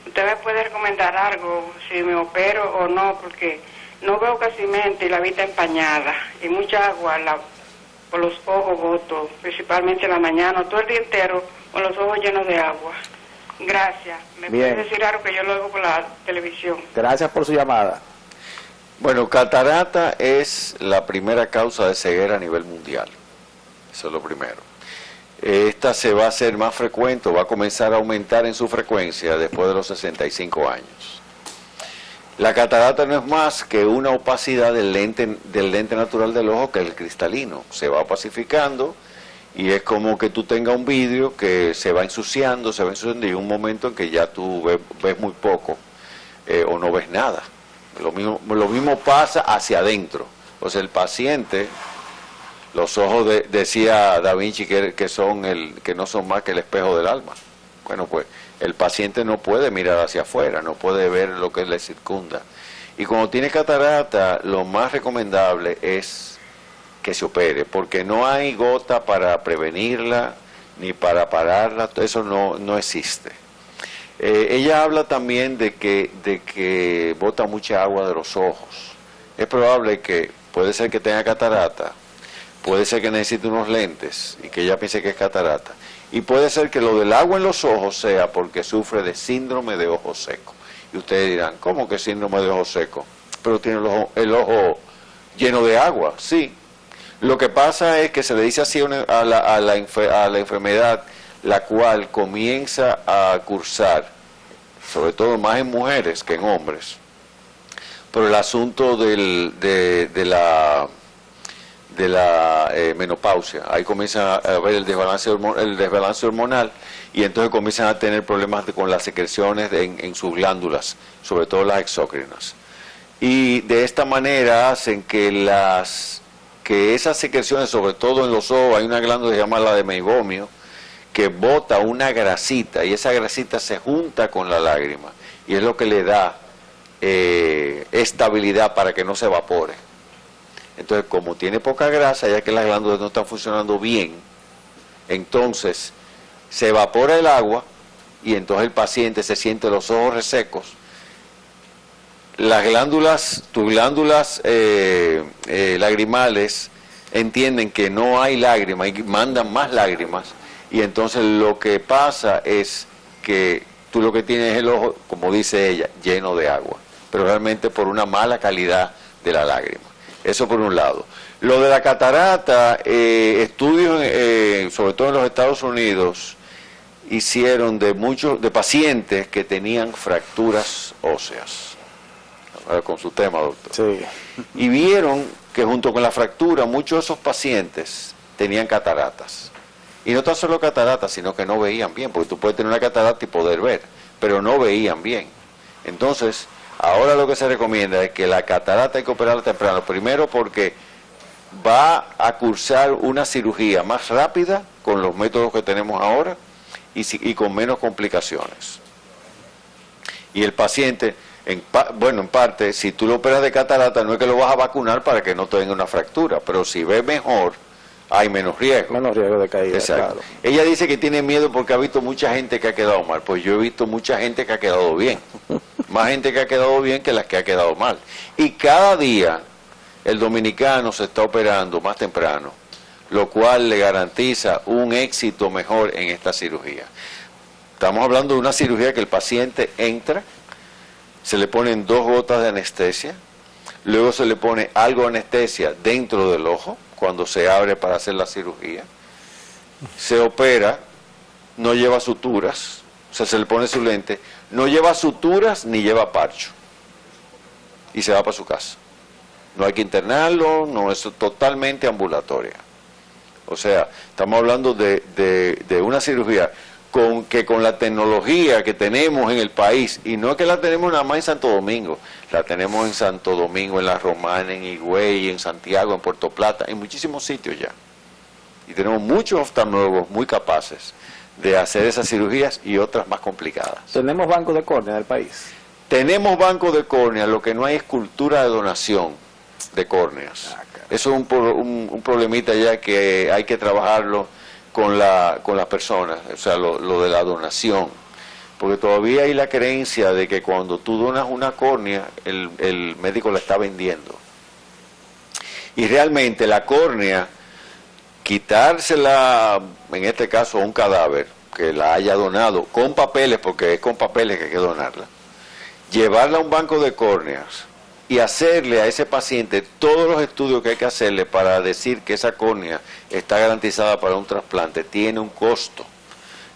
¿Usted me puede recomendar algo, si me opero o no? Porque no veo casi y la vista empañada y mucha agua por los ojos boto, principalmente en la mañana, todo el día entero con los ojos llenos de agua. Gracias. ¿Me puede decir algo que yo lo oigo por la televisión? Gracias por su llamada. Bueno, catarata es la primera causa de ceguera a nivel mundial. Eso es lo primero. Esta se va a hacer más frecuente, va a comenzar a aumentar en su frecuencia después de los 65 años. La catarata no es más que una opacidad del lente natural del ojo, que es el cristalino. Se va opacificando y es como que tú tengas un vidrio que se va ensuciando y un momento en que ya tú ves muy poco o no ves nada. Lo mismo pasa hacia adentro. O sea, el paciente, los ojos decía Da Vinci que no son más que el espejo del alma. Bueno, pues el paciente no puede mirar hacia afuera, no puede ver lo que le circunda. Y cuando tiene catarata, lo más recomendable es que se opere, porque no hay gota para prevenirla ni para pararla, eso no existe. Ella habla también de que bota mucha agua de los ojos. Es probable que, puede ser que tenga catarata, puede ser que necesite unos lentes y que ella piense que es catarata. Y puede ser que lo del agua en los ojos sea porque sufre de síndrome de ojo seco. Y ustedes dirán, ¿cómo que síndrome de ojo seco? Pero tiene el ojo lleno de agua, sí. Lo que pasa es que se le dice así a la enfermedad, la cual comienza a cursar, sobre todo más en mujeres que en hombres, por el asunto de la menopausia. Ahí comienza a haber el desbalance hormonal y entonces comienzan a tener problemas con las secreciones en sus glándulas, sobre todo las exócrinas. Y de esta manera hacen que esas secreciones, sobre todo en los ojos, hay una glándula que se llama la de meibomio, que bota una grasita y esa grasita se junta con la lágrima y es lo que le da estabilidad para que no se evapore. Entonces, como tiene poca grasa, ya que las glándulas no están funcionando bien, entonces se evapora el agua y entonces el paciente se siente los ojos resecos. Las glándulas, tus glándulas lagrimales entienden que no hay lágrimas y mandan más lágrimas, y entonces lo que pasa es que tú lo que tienes es el ojo, como dice ella, lleno de agua, pero realmente por una mala calidad de la lágrima. Eso por un lado. Lo de la catarata, estudios, sobre todo en los Estados Unidos, hicieron de pacientes que tenían fracturas óseas. Con su tema, doctor. Sí. Y vieron que junto con la fractura, muchos de esos pacientes tenían cataratas. Y no tan solo cataratas, sino que no veían bien, porque tú puedes tener una catarata y poder ver, pero no veían bien. Entonces, Ahora lo que se recomienda es que la catarata hay que operarla temprano. Primero porque va a cursar una cirugía más rápida con los métodos que tenemos ahora y con menos complicaciones. Y el paciente, en parte, si tú lo operas de catarata, no es que lo vas a vacunar para que no tenga una fractura, pero si ve mejor, hay menos riesgo. Menos riesgo de caída, exacto. claro. Ella dice que tiene miedo porque ha visto mucha gente que ha quedado mal. Pues yo he visto mucha gente que ha quedado bien. Más gente que ha quedado bien que las que ha quedado mal. Y cada día el dominicano se está operando más temprano, lo cual le garantiza un éxito mejor en esta cirugía. Estamos hablando de una cirugía que el paciente entra, se le ponen 2 gotas de anestesia, luego se le pone algo de anestesia dentro del ojo, cuando se abre para hacer la cirugía, se opera, no lleva suturas, o sea, se le pone su lente, no lleva suturas ni lleva parcho, y se va para su casa. No hay que internarlo, no, es totalmente ambulatoria. O sea, estamos hablando de una cirugía con la tecnología que tenemos en el país, y no es que la tenemos nada más en Santo Domingo, la tenemos en Santo Domingo, en La Romana, en Higüey, en Santiago, en Puerto Plata, en muchísimos sitios ya. Y tenemos muchos oftalmólogos muy capaces de hacer esas cirugías y otras más complicadas. ¿Tenemos banco de córnea en el país? Tenemos banco de córnea, lo que no hay es cultura de donación de córneas. Eso es un problemita ya que hay que trabajarlo con las personas, o sea, lo de la donación, porque todavía hay la creencia de que cuando tú donas una córnea, el médico la está vendiendo. Y realmente la córnea, quitársela, en este caso a un cadáver, que la haya donado, con papeles, porque es con papeles que hay que donarla, llevarla a un banco de córneas y hacerle a ese paciente todos los estudios que hay que hacerle para decir que esa córnea está garantizada para un trasplante, tiene un costo.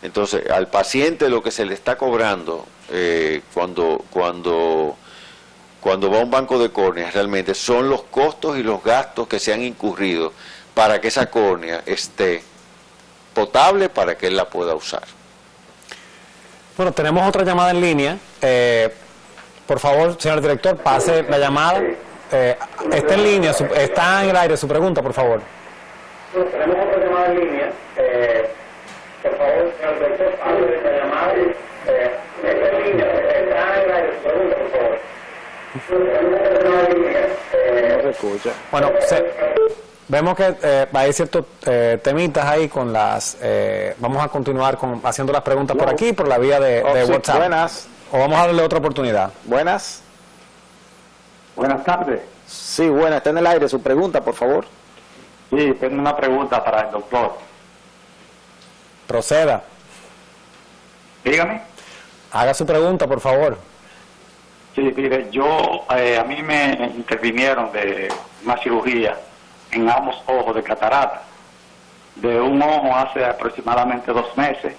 Entonces, al paciente lo que se le está cobrando cuando va a un banco de córneas realmente son los costos y los gastos que se han incurrido para que esa córnea esté potable para que él la pueda usar. Bueno, tenemos otra llamada en línea. Por favor, señor director, pase la llamada. Está en línea, está en el aire su pregunta, por favor. Tenemos otra llamada en línea. Por favor, señor director, pase la llamada. Está en línea, está en el aire su pregunta, por favor. Tenemos otra llamada en línea. No se escucha. Bueno, vemos que hay ciertos temitas ahí con las... vamos a continuar haciendo las preguntas por aquí, por la vía de Sí, WhatsApp. buenas. ¿O vamos a darle otra oportunidad? Buenas. Buenas tardes. Sí, buenas. Está en el aire su pregunta, por favor. Sí, tengo una pregunta para el doctor. Proceda. Dígame. Haga su pregunta, por favor. Sí, mire, a mí me intervinieron de una cirugía en ambos ojos de catarata. De un ojo hace aproximadamente 2 meses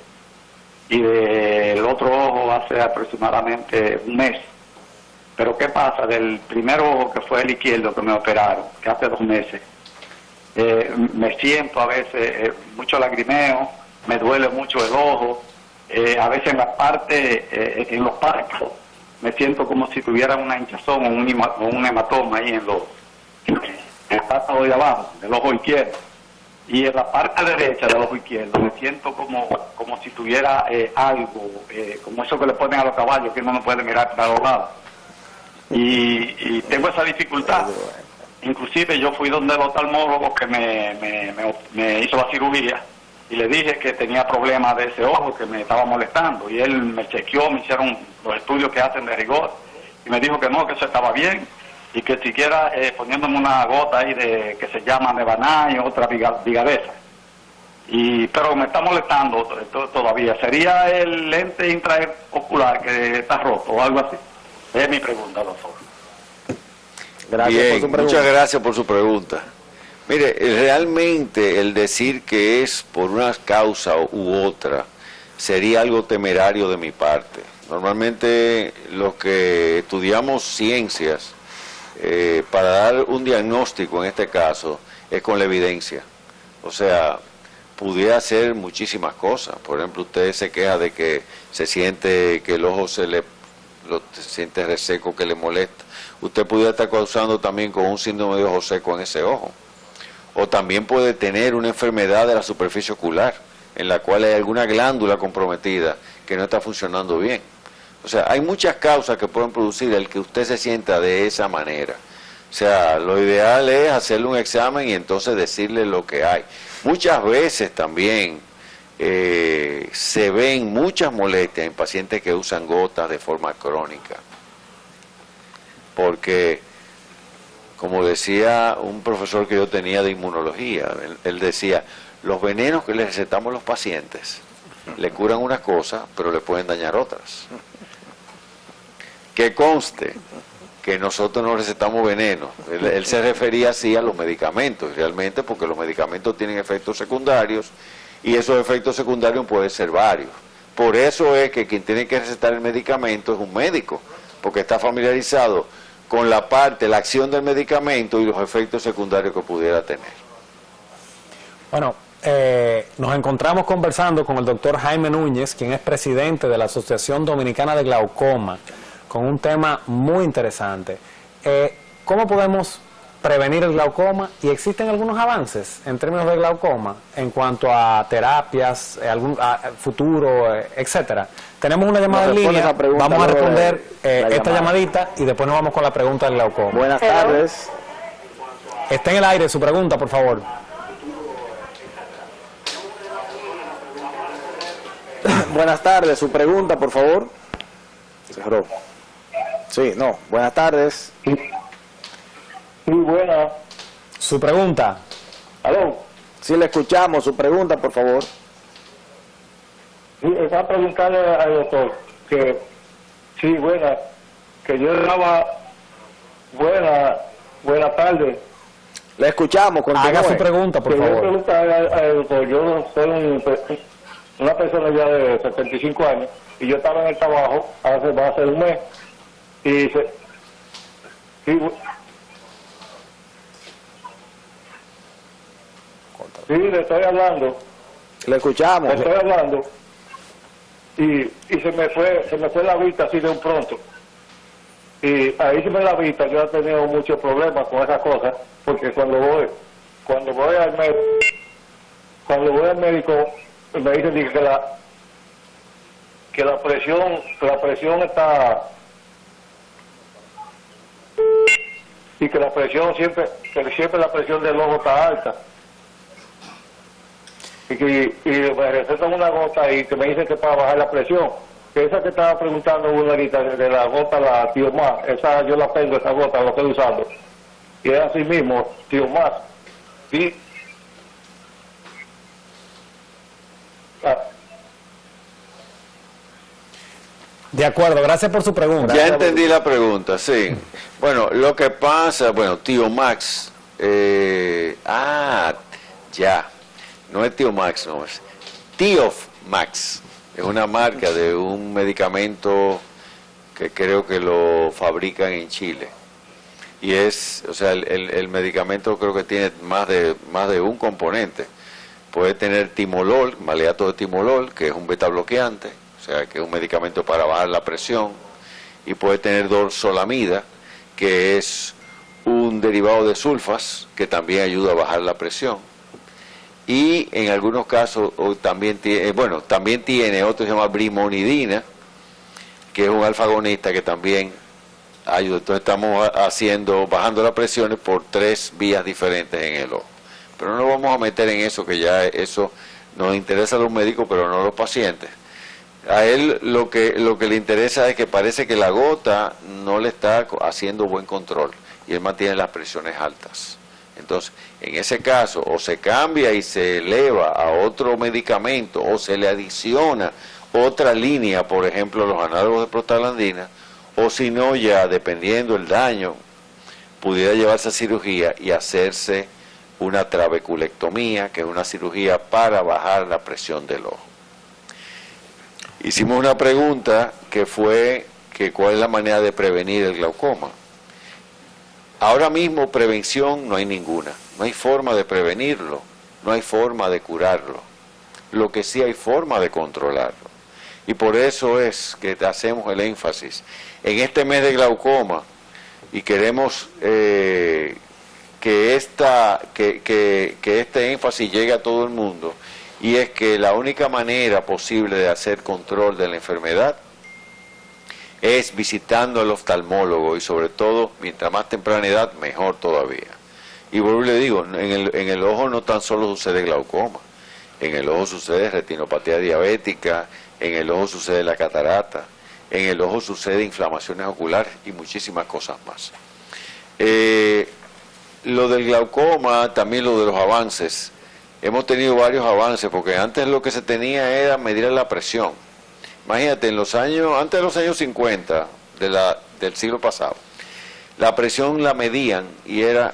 y del otro ojo hace aproximadamente 1 mes. Pero ¿qué pasa? Del primer ojo, que fue el izquierdo que me operaron, que hace 2 meses, me siento a veces mucho lagrimeo, me duele mucho el ojo, a veces en la parte, en los párpados, me siento como si tuviera una hinchazón o un hematoma ahí en el párpado de abajo, del ojo izquierdo. Y en la parte derecha del ojo izquierdo me siento como si tuviera algo, como eso que le ponen a los caballos, que uno no puede mirar para los lados. Y tengo esa dificultad. Inclusive yo fui donde el oftalmólogo que me hizo la cirugía y le dije que tenía problemas de ese ojo que me estaba molestando. Y él me chequeó, me hicieron los estudios que hacen de rigor y me dijo que no, que eso estaba bien. Y que siquiera poniéndome una gota ahí que se llama Nevaná y otra Vigavesa. Pero me está molestando todavía. ¿Sería el lente intraocular que está roto o algo así? Es mi pregunta, doctor. Gracias Bien, por su pregunta. muchas gracias por su pregunta. Mire, realmente el decir que es por una causa u otra sería algo temerario de mi parte. Normalmente los que estudiamos ciencias, para dar un diagnóstico en este caso es con la evidencia. O sea, pudiera hacer muchísimas cosas. Por ejemplo, usted se queja de que se siente que el ojo se siente reseco que le molesta. Usted pudiera estar causando también con un síndrome de ojo seco en ese ojo. O también puede tener una enfermedad de la superficie ocular, en la cual hay alguna glándula comprometida que no está funcionando bien. O sea, hay muchas causas que pueden producir el que usted se sienta de esa manera. O sea, lo ideal es hacerle un examen y entonces decirle lo que hay. Muchas veces también se ven muchas molestias en pacientes que usan gotas de forma crónica. Porque, como decía un profesor que yo tenía de inmunología, él decía, los venenos que les recetamos a los pacientes le curan unas cosas, pero le pueden dañar otras. Que conste que nosotros no recetamos veneno. Él se refería así a los medicamentos, realmente, porque los medicamentos tienen efectos secundarios y esos efectos secundarios pueden ser varios. Por eso es que quien tiene que recetar el medicamento es un médico, porque está familiarizado con la acción del medicamento y los efectos secundarios que pudiera tener. Bueno, nos encontramos conversando con el doctor Jaime Núñez, quien es presidente de la Asociación Dominicana de Glaucoma, con un tema muy interesante. ¿Cómo podemos prevenir el glaucoma? Y existen algunos avances en términos de glaucoma en cuanto a terapias, futuro, etcétera. Tenemos una llamada en línea, vamos a responder esta llamadita y después nos vamos con la pregunta del glaucoma. Buenas tardes. Está en el aire su pregunta, por favor. Buenas tardes, su pregunta, por favor. Cerró. Sí, no. Buenas tardes. Sí, buena. Su pregunta. ¿Aló? Sí, le escuchamos. Su pregunta, por favor. Sí, estaba preguntarle al doctor que, sí, buena, que yo estaba, buena tarde. Le escuchamos. Haga su pregunta, por favor. Yo preguntarle al doctor, yo soy una persona ya de 75 años y yo estaba en el trabajo va a ser un mes y sí, le estoy hablando. Le escuchamos. Le estoy hablando y se me fue la vista así de un pronto. Y ahí se me la vista, yo he tenido muchos problemas con esas cosas, porque cuando voy al médico me dicen que la presión está, y que la presión siempre la presión del ojo está alta. Y me recetan una gota y que me dicen que para bajar la presión. Que esa que estaba preguntando una ahorita de la gota, la Tiomás, esa yo la tengo, esa gota, la estoy usando. Y es así mismo, Tiomás. Sí. De acuerdo, gracias por su pregunta. Ya entendí la pregunta, sí. Bueno, lo que pasa, Tío Max, ya, no es Tío Max, no, es Tiof Max, es una marca de un medicamento que creo que lo fabrican en Chile. Y el medicamento creo que tiene más de un componente. Puede tener timolol, maleato de timolol, que es un beta bloqueante, o sea, que es un medicamento para bajar la presión, y puede tener dorzolamida, que es un derivado de sulfas, que también ayuda a bajar la presión. Y en algunos casos también tiene otro que se llama brimonidina, que es un alfa-agonista que también ayuda. Entonces estamos bajando las presiones por 3 vías diferentes en el ojo. Pero no nos vamos a meter en eso, que ya eso nos interesa a los médicos, pero no a los pacientes. A él lo que le interesa es que parece que la gota no le está haciendo buen control y él mantiene las presiones altas. Entonces, en ese caso, o se cambia y se eleva a otro medicamento, o se le adiciona otra línea, por ejemplo, los análogos de prostaglandina, o si no, ya dependiendo del daño, pudiera llevarse a cirugía y hacerse una trabeculectomía, que es una cirugía para bajar la presión del ojo. Hicimos una pregunta que fue que cuál es la manera de prevenir el glaucoma. Ahora mismo prevención no hay ninguna, no hay forma de prevenirlo, no hay forma de curarlo. Lo que sí hay forma de controlarlo. Y por eso es que hacemos el énfasis. En este mes de glaucoma, y queremos que este énfasis llegue a todo el mundo, y es que la única manera posible de hacer control de la enfermedad es visitando al oftalmólogo, y sobre todo, mientras más temprana edad, mejor todavía. Y vuelvo y le digo, en el ojo no tan solo sucede glaucoma, en el ojo sucede retinopatía diabética, en el ojo sucede la catarata, en el ojo sucede inflamaciones oculares y muchísimas cosas más. Lo del glaucoma, también lo de los avances, hemos tenido varios avances, porque antes lo que se tenía era medir la presión. Imagínate, antes de los años 50 del siglo pasado, la presión la medían y era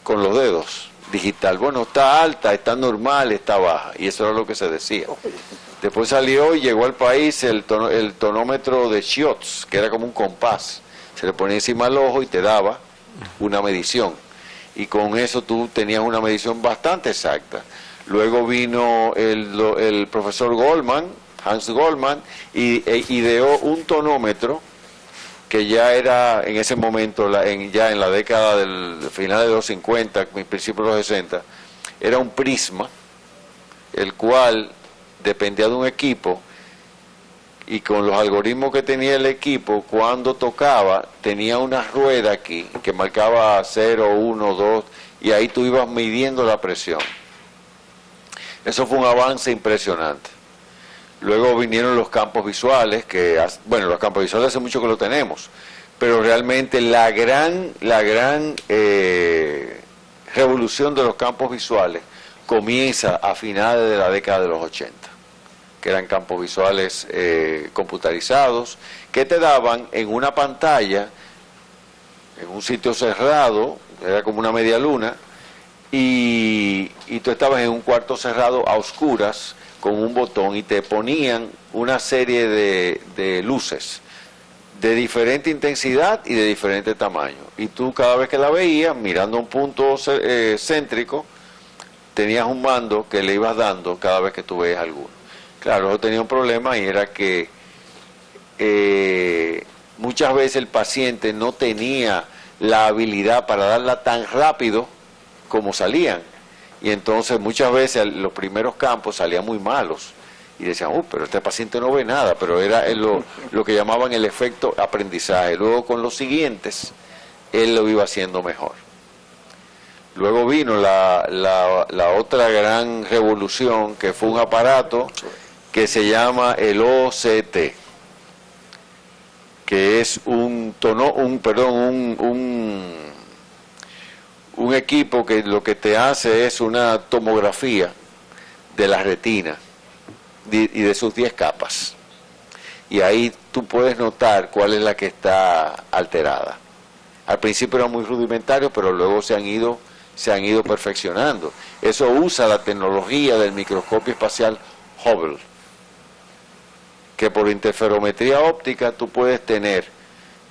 con los dedos, digital. Bueno, está alta, está normal, está baja, y eso era lo que se decía. Después salió y llegó al país el tonómetro de Schiotz, que era como un compás. Se le ponía encima al ojo y te daba una medición. Y con eso tú tenías una medición bastante exacta. Luego vino el profesor Goldman, Hans Goldman, y ideó un tonómetro que ya era en ese momento, ya en la década del final de los 50, principios de los 60, era un prisma, el cual dependía de un equipo, y con los algoritmos que tenía el equipo, cuando tocaba, tenía una rueda aquí, que marcaba 0, 1, 2, y ahí tú ibas midiendo la presión. Eso fue un avance impresionante. Luego vinieron los campos visuales, los campos visuales hace mucho que lo tenemos, pero realmente la gran revolución de los campos visuales comienza a finales de la década de los 80, que eran campos visuales computarizados, que te daban en una pantalla, en un sitio cerrado, era como una media luna, y tú estabas en un cuarto cerrado a oscuras, con un botón, y te ponían una serie de luces de diferente intensidad y de diferente tamaño, y tú cada vez que la veías, mirando un punto céntrico, tenías un mando que le ibas dando cada vez que tú veías alguno. Claro, eso tenía un problema, y era que muchas veces el paciente no tenía la habilidad para darla tan rápido como salían. Y entonces muchas veces los primeros campos salían muy malos. Y decían, pero este paciente no ve nada, pero era lo que llamaban el efecto aprendizaje. Luego con los siguientes, él lo iba haciendo mejor. Luego vino la otra gran revolución, que fue un aparato que se llama el OCT, que es un equipo que lo que te hace es una tomografía de la retina y de sus 10 capas. Y ahí tú puedes notar cuál es la que está alterada. Al principio era muy rudimentario, pero luego se han ido perfeccionando. Eso usa la tecnología del microscopio espacial Hubble, que por interferometría óptica tú puedes tener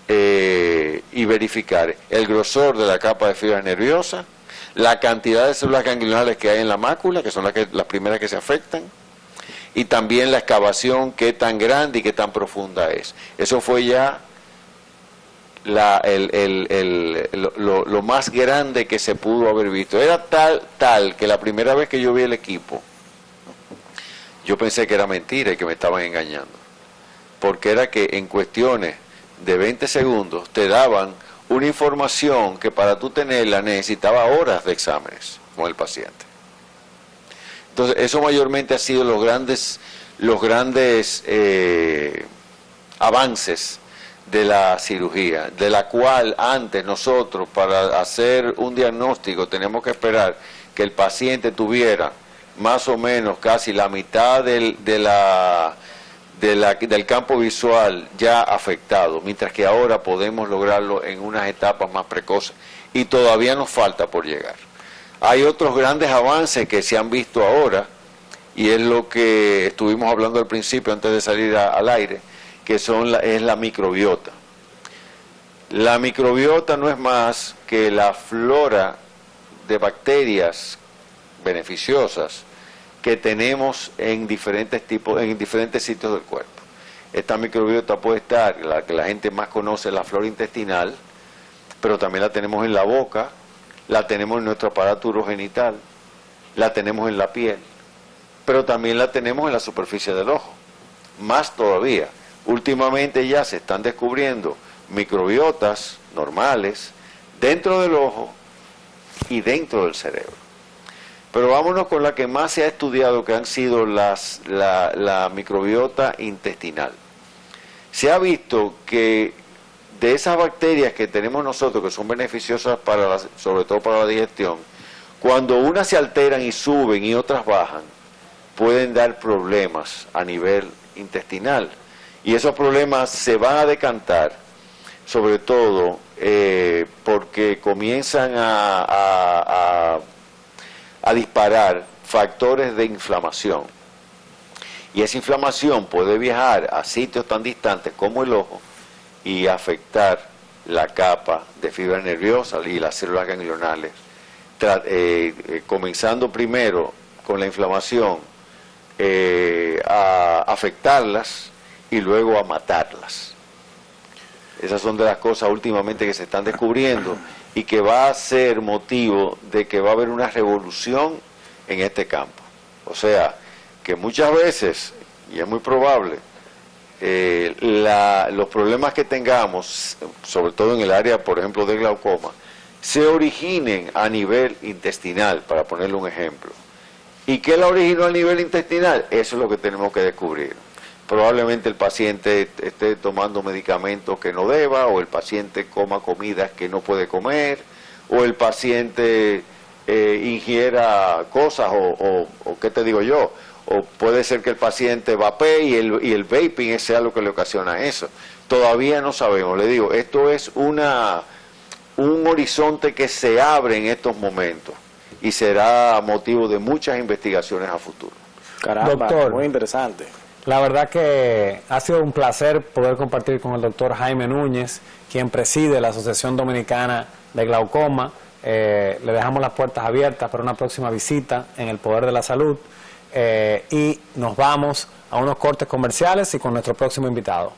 y verificar el grosor de la capa de fibras nerviosas, la cantidad de células ganglionales que hay en la mácula, que son las primeras que se afectan, y también la excavación, qué tan grande y qué tan profunda es. Eso fue ya lo más grande que se pudo haber visto. Era tal que la primera vez que yo vi el equipo, yo pensé que era mentira y que me estaban engañando, porque era que en cuestiones de 20 segundos te daban una información que para tú tenerla necesitaba horas de exámenes con el paciente. Entonces eso mayormente ha sido los grandes avances de la cirugía, de la cual antes nosotros para hacer un diagnóstico teníamos que esperar que el paciente tuviera más o menos casi la mitad del campo visual ya afectado, mientras que ahora podemos lograrlo en unas etapas más precoces, y todavía nos falta por llegar. Hay otros grandes avances que se han visto ahora, y es lo que estuvimos hablando al principio antes de salir al aire, que es la microbiota. La microbiota no es más que la flora de bacterias beneficiosas que tenemos en diferentes sitios del cuerpo. Esta microbiota puede estar, la que la gente más conoce, la flora intestinal, pero también la tenemos en la boca, la tenemos en nuestro aparato urogenital, la tenemos en la piel, pero también la tenemos en la superficie del ojo. Más todavía, últimamente ya se están descubriendo microbiotas normales dentro del ojo y dentro del cerebro. Pero vámonos con la que más se ha estudiado, que han sido la microbiota intestinal. Se ha visto que de esas bacterias que tenemos nosotros, que son beneficiosas sobre todo para la digestión, cuando unas se alteran y suben y otras bajan, pueden dar problemas a nivel intestinal. Y esos problemas se van a decantar, sobre todo porque comienzan a disparar factores de inflamación. Y esa inflamación puede viajar a sitios tan distantes como el ojo y afectar la capa de fibra nerviosa y las células ganglionales, comenzando primero con la inflamación a afectarlas y luego a matarlas. Esas son de las cosas últimamente que se están descubriendo y que va a ser motivo de que va a haber una revolución en este campo. O sea, que muchas veces, y es muy probable, los problemas que tengamos, sobre todo en el área, por ejemplo, de glaucoma, se originen a nivel intestinal, para ponerle un ejemplo. ¿Y qué la originó a nivel intestinal? Eso es lo que tenemos que descubrir. Probablemente el paciente esté tomando medicamentos que no deba, o el paciente coma comidas que no puede comer, o el paciente ingiera cosas, o qué te digo yo, o puede ser que el paciente vapee y el vaping sea lo que le ocasiona eso. Todavía no sabemos, le digo, esto es un horizonte que se abre en estos momentos y será motivo de muchas investigaciones a futuro. Caramba, Doctor, muy interesante. La verdad que ha sido un placer poder compartir con el doctor Jaime Núñez, quien preside la Asociación Dominicana de Glaucoma. Le dejamos las puertas abiertas para una próxima visita en el Poder de la Salud y nos vamos a unos cortes comerciales y con nuestro próximo invitado.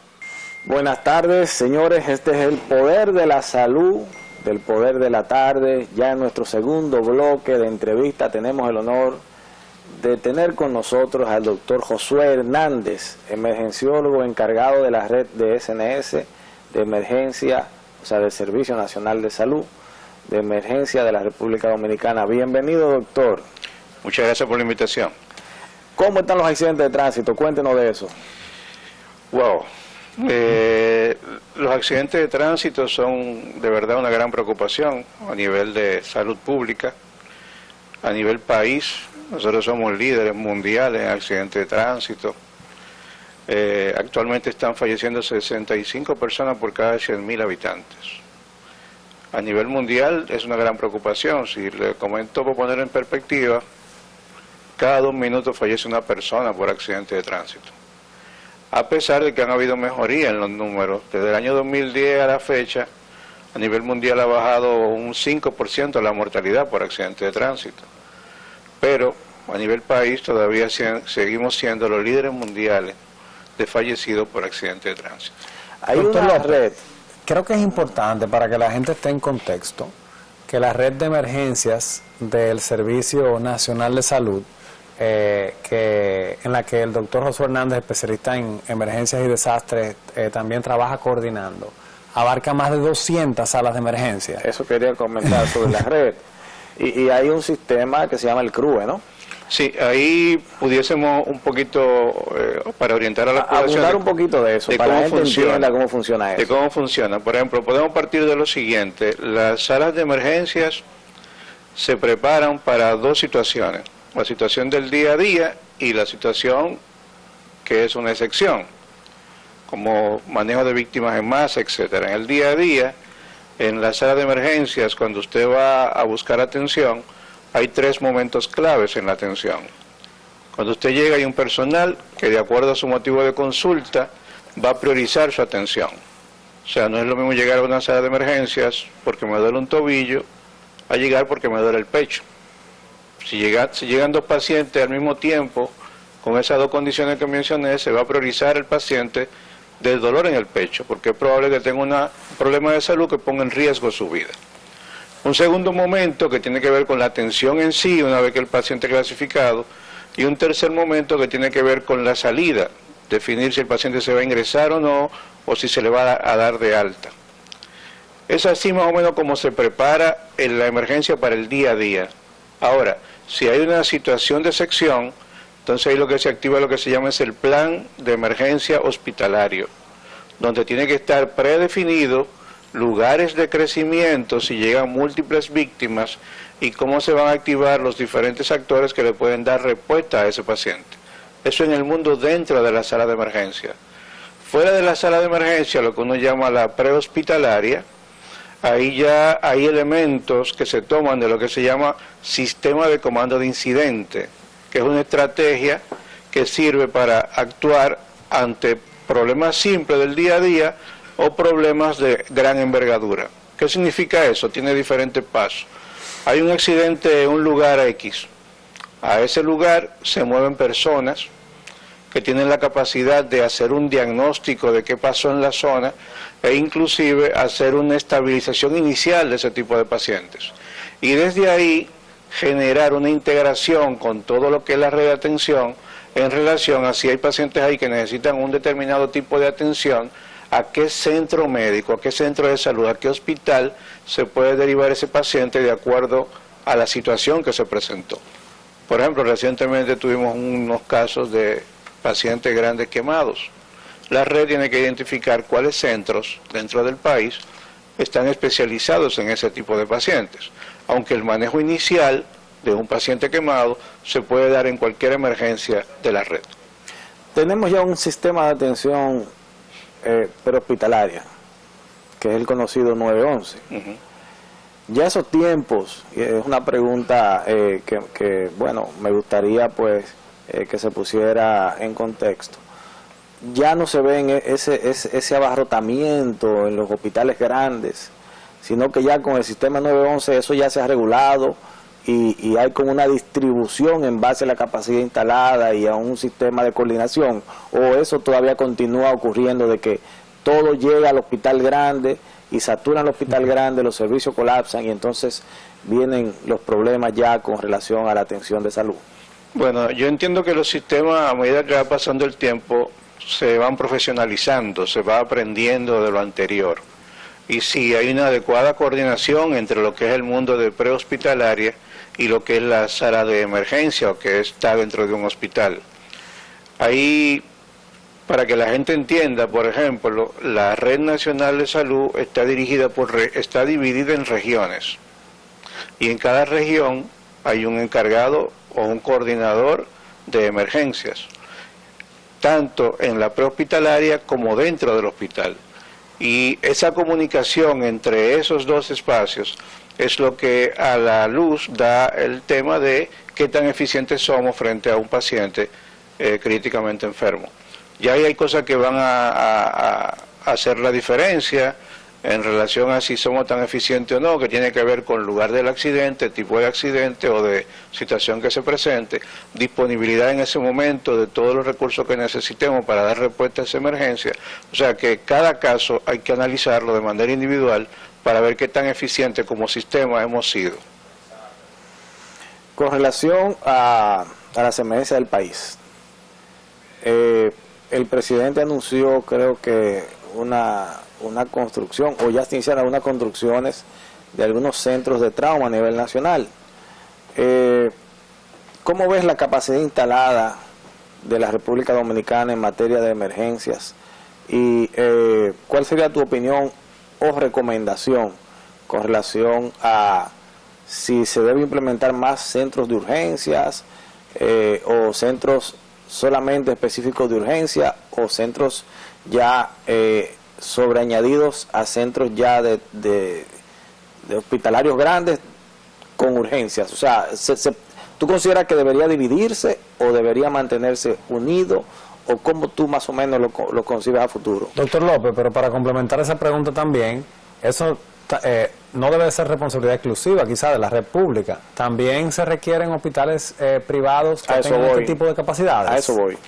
Buenas tardes, señores. Este es el Poder de la Salud, del Poder de la Tarde. Ya en nuestro segundo bloque de entrevista tenemos el honor de tener con nosotros al doctor Josué Hernández, emergenciólogo encargado de la red de SNS de emergencia, o sea, del Servicio Nacional de Salud de Emergencia de la República Dominicana. Bienvenido, doctor. Muchas gracias por la invitación. ¿Cómo están los accidentes de tránsito? Cuéntenos de eso. Wow. Los accidentes de tránsito son de verdad una gran preocupación a nivel de salud pública, a nivel país. Nosotros somos líderes mundiales en accidentes de tránsito. Actualmente están falleciendo 65 personas por cada 100.000 habitantes. A nivel mundial es una gran preocupación. Si le comento, por poner en perspectiva, cada 2 minutos fallece una persona por accidente de tránsito. A pesar de que han habido mejoría en los números, desde el año 2010 a la fecha, a nivel mundial ha bajado un 5% la mortalidad por accidente de tránsito. Pero a nivel país todavía seguimos siendo los líderes mundiales de fallecidos por accidente de tránsito. Hay Doctor una López, red. creo que es importante para que la gente esté en contexto que la red de emergencias del Servicio Nacional de Salud, en la que el doctor Josué Hernández, especialista en emergencias y desastres, también trabaja coordinando, abarca más de 200 salas de emergencia. Eso quería comentar sobre la red. Y hay un sistema que se llama el CRUE, ¿no? Sí, ahí pudiésemos un poquito, para orientar a la población, abundar un poquito de eso, para que la gente entienda cómo funciona eso. De cómo funciona. Por ejemplo, podemos partir de lo siguiente. Las salas de emergencias se preparan para 2 situaciones. La situación del día a día y la situación que es una excepción, como manejo de víctimas en masa, etcétera. En el día a día, en la sala de emergencias, cuando usted va a buscar atención, hay 3 momentos claves en la atención. Cuando usted llega hay un personal que, de acuerdo a su motivo de consulta, va a priorizar su atención. O sea, no es lo mismo llegar a una sala de emergencias porque me duele un tobillo a llegar porque me duele el pecho. Si llegan dos pacientes al mismo tiempo, con esas dos condiciones que mencioné, se va a priorizar el paciente del dolor en el pecho, porque es probable que tenga un problema de salud que ponga en riesgo su vida. Un segundo momento que tiene que ver con la atención en sí, una vez que el paciente es clasificado, y un tercer momento que tiene que ver con la salida, definir si el paciente se va a ingresar o no, o si se le va a dar de alta. Es así más o menos como se prepara en la emergencia para el día a día. Ahora, si hay una situación de sección, entonces ahí lo que se activa lo que se llama es el plan de emergencia hospitalario, donde tiene que estar predefinido lugares de crecimiento si llegan múltiples víctimas y cómo se van a activar los diferentes actores que le pueden dar respuesta a ese paciente. Eso en el mundo dentro de la sala de emergencia. Fuera de la sala de emergencia, lo que uno llama la prehospitalaria, ahí ya hay elementos que se toman de lo que se llama sistema de comando de incidente, que es una estrategia que sirve para actuar ante problemas simples del día a día o problemas de gran envergadura. ¿Qué significa eso? Tiene diferentes pasos. Hay un accidente en un lugar X. A ese lugar se mueven personas que tienen la capacidad de hacer un diagnóstico de qué pasó en la zona e inclusive hacer una estabilización inicial de ese tipo de pacientes. Y desde ahí generar una integración con todo lo que es la red de atención en relación a si hay pacientes ahí que necesitan un determinado tipo de atención, a qué centro médico, a qué centro de salud, a qué hospital se puede derivar ese paciente de acuerdo a la situación que se presentó. Por ejemplo, recientemente tuvimos unos casos de pacientes grandes quemados. La red tiene que identificar cuáles centros dentro del país están especializados en ese tipo de pacientes, aunque el manejo inicial de un paciente quemado se puede dar en cualquier emergencia de la red. Tenemos ya un sistema de atención prehospitalaria, que es el conocido 911. Ya esos tiempos, es una pregunta que bueno, me gustaría pues que se pusiera en contexto. Ya no se ve ese abarrotamiento en los hospitales grandes, sino que ya con el sistema 911 eso ya se ha regulado y hay como una distribución en base a la capacidad instalada y a un sistema de coordinación, o eso todavía continúa ocurriendo de que todo llega al hospital grande y saturan el hospital grande, los servicios colapsan y entonces vienen los problemas ya con relación a la atención de salud. Bueno, yo entiendo que los sistemas, a medida que va pasando el tiempo, se van profesionalizando, se va aprendiendo de lo anterior. Y sí, hay una adecuada coordinación entre lo que es el mundo de prehospitalaria y lo que es la sala de emergencia o que está dentro de un hospital. Ahí, para que la gente entienda, por ejemplo, la Red Nacional de Salud está dividida en regiones. Y en cada región hay un encargado o un coordinador de emergencias, tanto en la prehospitalaria como dentro del hospital. Y esa comunicación entre esos dos espacios es lo que a la luz da el tema de qué tan eficientes somos frente a un paciente críticamente enfermo. Ya ahí hay cosas que van a hacer la diferencia en relación a si somos tan eficientes o no, que tiene que ver con el lugar del accidente, tipo de accidente o de situación que se presente, disponibilidad en ese momento de todos los recursos que necesitemos para dar respuesta a esa emergencia. O sea que cada caso hay que analizarlo de manera individual para ver qué tan eficiente como sistema hemos sido. Con relación a las emergencias del país, el presidente anunció, creo que una construcción, o ya se iniciaron unas construcciones de algunos centros de trauma a nivel nacional. ¿Cómo ves la capacidad instalada de la República Dominicana en materia de emergencias? ¿Y cuál sería tu opinión o recomendación con relación a si se debe implementar más centros de urgencias o centros solamente específicos de urgencia o centros ya sobreañadidos a centros ya de hospitalarios grandes con urgencias? O sea, ¿tú consideras que debería dividirse o debería mantenerse unido? ¿O cómo tú más o menos lo concibes a futuro? Doctor López, pero para complementar esa pregunta también, eso no debe ser responsabilidad exclusiva quizá de la red pública. También se requieren hospitales privados que tengan este tipo de capacidades. A eso voy.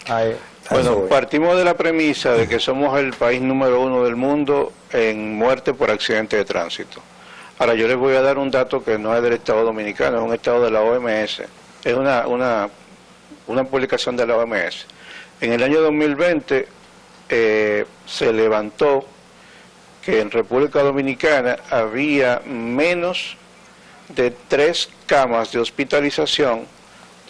Bueno, partimos de la premisa de que somos el país número 1 del mundo en muerte por accidente de tránsito. Ahora yo les voy a dar un dato que no es del Estado Dominicano, es un estado de la OMS. Es una publicación de la OMS. En el año 2020 se levantó que en República Dominicana había menos de 3 camas de hospitalización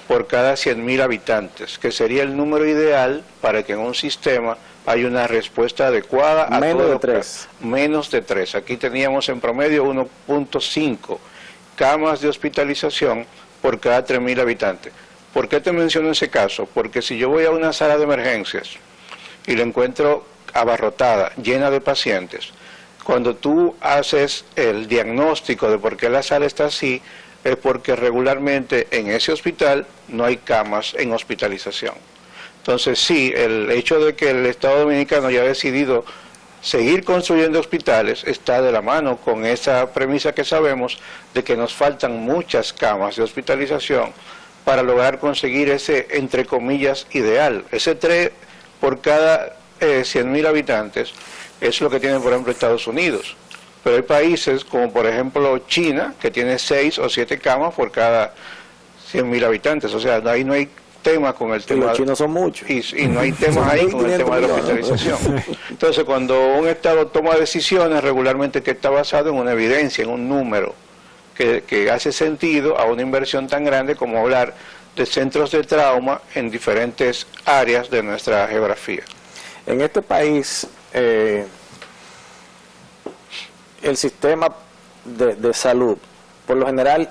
por cada 100.000 habitantes, que sería el número ideal para que en un sistema haya una respuesta adecuada a menos de 3. Menos de 3. Aquí teníamos en promedio 1.5 camas de hospitalización por cada 3.000 habitantes. ¿Por qué te menciono ese caso? Porque si yo voy a una sala de emergencias y la encuentro abarrotada, llena de pacientes, cuando tú haces el diagnóstico de por qué la sala está así, es porque regularmente en ese hospital no hay camas en hospitalización. Entonces sí, el hecho de que el Estado Dominicano haya decidido seguir construyendo hospitales está de la mano con esa premisa que sabemos de que nos faltan muchas camas de hospitalización para lograr conseguir ese, entre comillas, ideal. Ese 3 por cada 100.000 habitantes es lo que tienen, por ejemplo, Estados Unidos. Pero hay países como, por ejemplo, China, que tiene 6 o 7 camas por cada 100.000 habitantes. O sea, ahí no hay tema con el tema. Los chinos son muchos. Y no hay temas ahí con el tema de la hospitalización. Entonces, cuando un Estado toma decisiones, regularmente que está basado en una evidencia, en un número, que hace sentido a una inversión tan grande como hablar de centros de trauma en diferentes áreas de nuestra geografía. En este país, el sistema de salud, por lo general,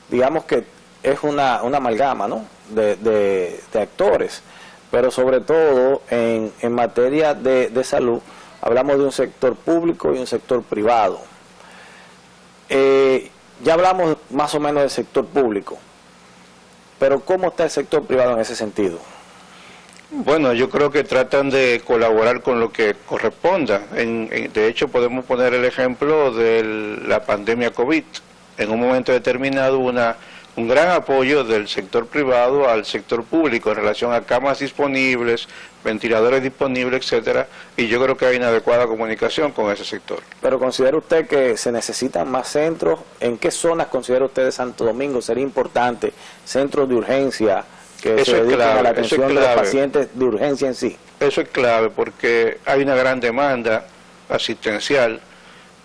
digamos que es una amalgama, ¿no?, de actores, pero sobre todo en materia de salud, hablamos de un sector público y un sector privado. Ya hablamos más o menos del sector público, pero ¿cómo está el sector privado en ese sentido? Bueno, yo creo que tratan de colaborar con lo que corresponda. De hecho, podemos poner el ejemplo de la pandemia COVID. En un momento determinado hubo un gran apoyo del sector privado al sector público en relación a camas disponibles, ventiladores disponibles, etcétera, y yo creo que hay una adecuada comunicación con ese sector. Pero ¿considera usted que se necesitan más centros? ¿En qué zonas considera usted de Santo Domingo sería importante centros de urgencia que se dediquen a la atención de los pacientes de urgencia en sí? Eso es clave porque hay una gran demanda asistencial.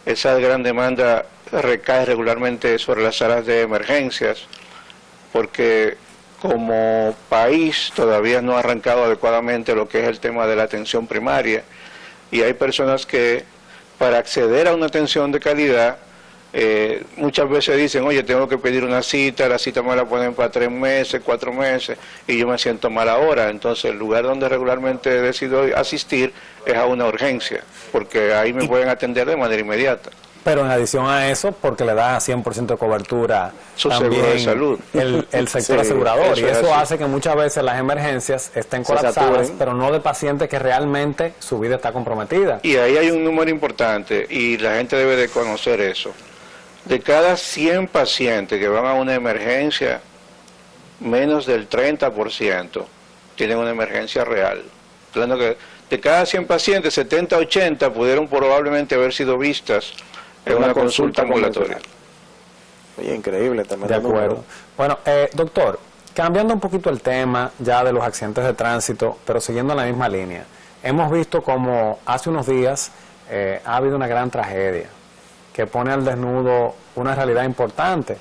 Esa gran demanda recae regularmente sobre las salas de emergencias, porque como país todavía no ha arrancado adecuadamente lo que es el tema de la atención primaria, y hay personas que para acceder a una atención de calidad muchas veces dicen, oye, tengo que pedir una cita, la cita me la ponen para 3 meses, 4 meses, y yo me siento mal ahora. Entonces el lugar donde regularmente decido asistir es a una urgencia, porque ahí me pueden atender de manera inmediata. Pero en adición a eso, porque le da 100% de cobertura su también seguro de salud, el sector asegurador, y eso hace que muchas veces las emergencias estén colapsadas, pero no de pacientes que realmente su vida está comprometida. Y ahí hay un número importante, y la gente debe de conocer eso. De cada 100 pacientes que van a una emergencia, menos del 30% tienen una emergencia real. Hablando que de cada 100 pacientes, 70, 80 pudieron probablemente haber sido vistas en una consulta ambulatoria. Oye, increíble también. De acuerdo. Bueno, doctor, cambiando un poquito el tema ya de los accidentes de tránsito, pero siguiendo la misma línea, hemos visto como hace unos días ha habido una gran tragedia que pone al desnudo una realidad importante,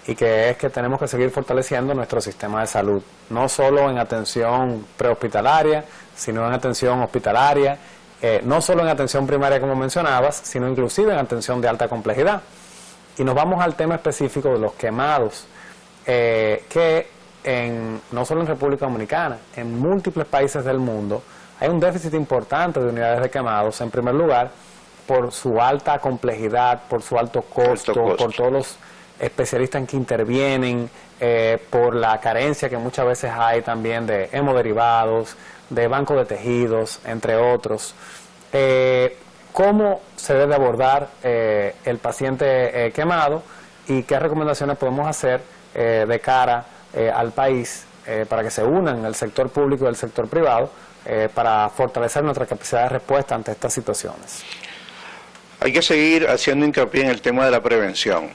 y que es que tenemos que seguir fortaleciendo nuestro sistema de salud, no solo en atención prehospitalaria, sino en atención hospitalaria, no solo en atención primaria como mencionabas, sino inclusive en atención de alta complejidad. Y nos vamos al tema específico de los quemados, que no solo en República Dominicana, en múltiples países del mundo hay un déficit importante de unidades de quemados, en primer lugar por su alta complejidad, por su alto costo, por todos los especialistas que intervienen, por la carencia que muchas veces hay también de hemoderivados, de banco de tejidos, entre otros. cómo se debe abordar el paciente quemado y qué recomendaciones podemos hacer de cara al país para que se unan el sector público y el sector privado para fortalecer nuestra capacidad de respuesta ante estas situaciones. Hay que seguir haciendo hincapié en el tema de la prevención,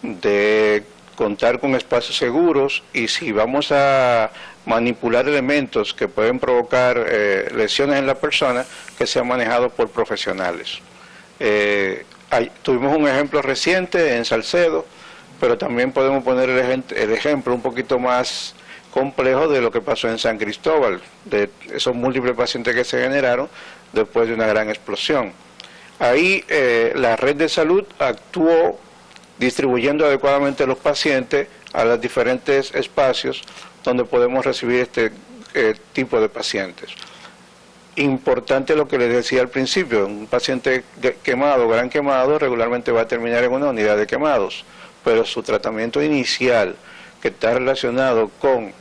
de contar con espacios seguros, y si vamos a manipular elementos que pueden provocar lesiones en la persona, que sean manejados por profesionales. Tuvimos un ejemplo reciente en Salcedo, pero también podemos poner el ejemplo un poquito más complejo de lo que pasó en San Cristóbal, de esos múltiples pacientes que se generaron después de una gran explosión. Ahí la red de salud actuó distribuyendo adecuadamente a los pacientes a los diferentes espacios donde podemos recibir este tipo de pacientes. Importante lo que les decía al principio, un paciente quemado, gran quemado, regularmente va a terminar en una unidad de quemados, pero su tratamiento inicial, que está relacionado con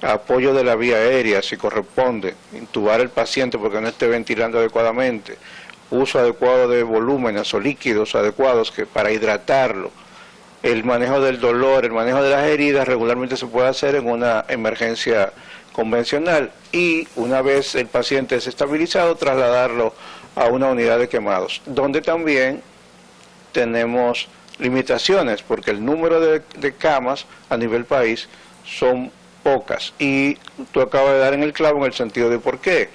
apoyo de la vía aérea, si corresponde, intubar al paciente porque no esté ventilando adecuadamente, uso adecuado de volúmenes o líquidos adecuados para hidratarlo, el manejo del dolor, el manejo de las heridas, regularmente se puede hacer en una emergencia convencional, y una vez el paciente es estabilizado, trasladarlo a una unidad de quemados, donde también tenemos limitaciones, porque el número de camas a nivel país son pocas, y tú acabas de dar en el clavo en el sentido de por qué.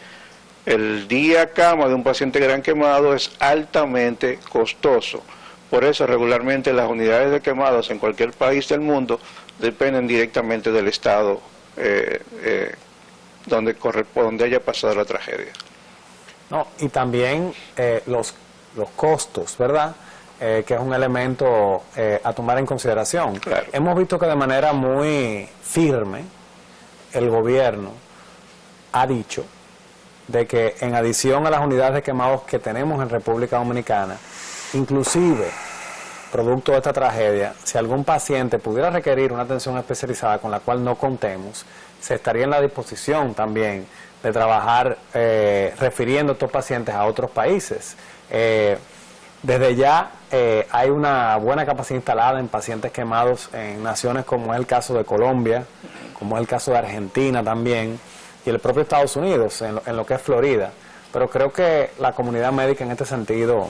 El día cama de un paciente gran quemado es altamente costoso. Por eso regularmente las unidades de quemados en cualquier país del mundo dependen directamente del estado donde haya pasado la tragedia. No, y también los costos, ¿verdad? Que es un elemento a tomar en consideración. Claro. Hemos visto que de manera muy firme el gobierno ha dicho de que en adición a las unidades de quemados que tenemos en República Dominicana, inclusive, producto de esta tragedia, si algún paciente pudiera requerir una atención especializada con la cual no contemos, se estaría en la disposición también de trabajar refiriendo a estos pacientes a otros países. Desde ya hay una buena capacidad instalada en pacientes quemados en naciones como es el caso de Colombia, como es el caso de Argentina también, y el propio Estados Unidos, en lo que es Florida. Pero creo que la comunidad médica en este sentido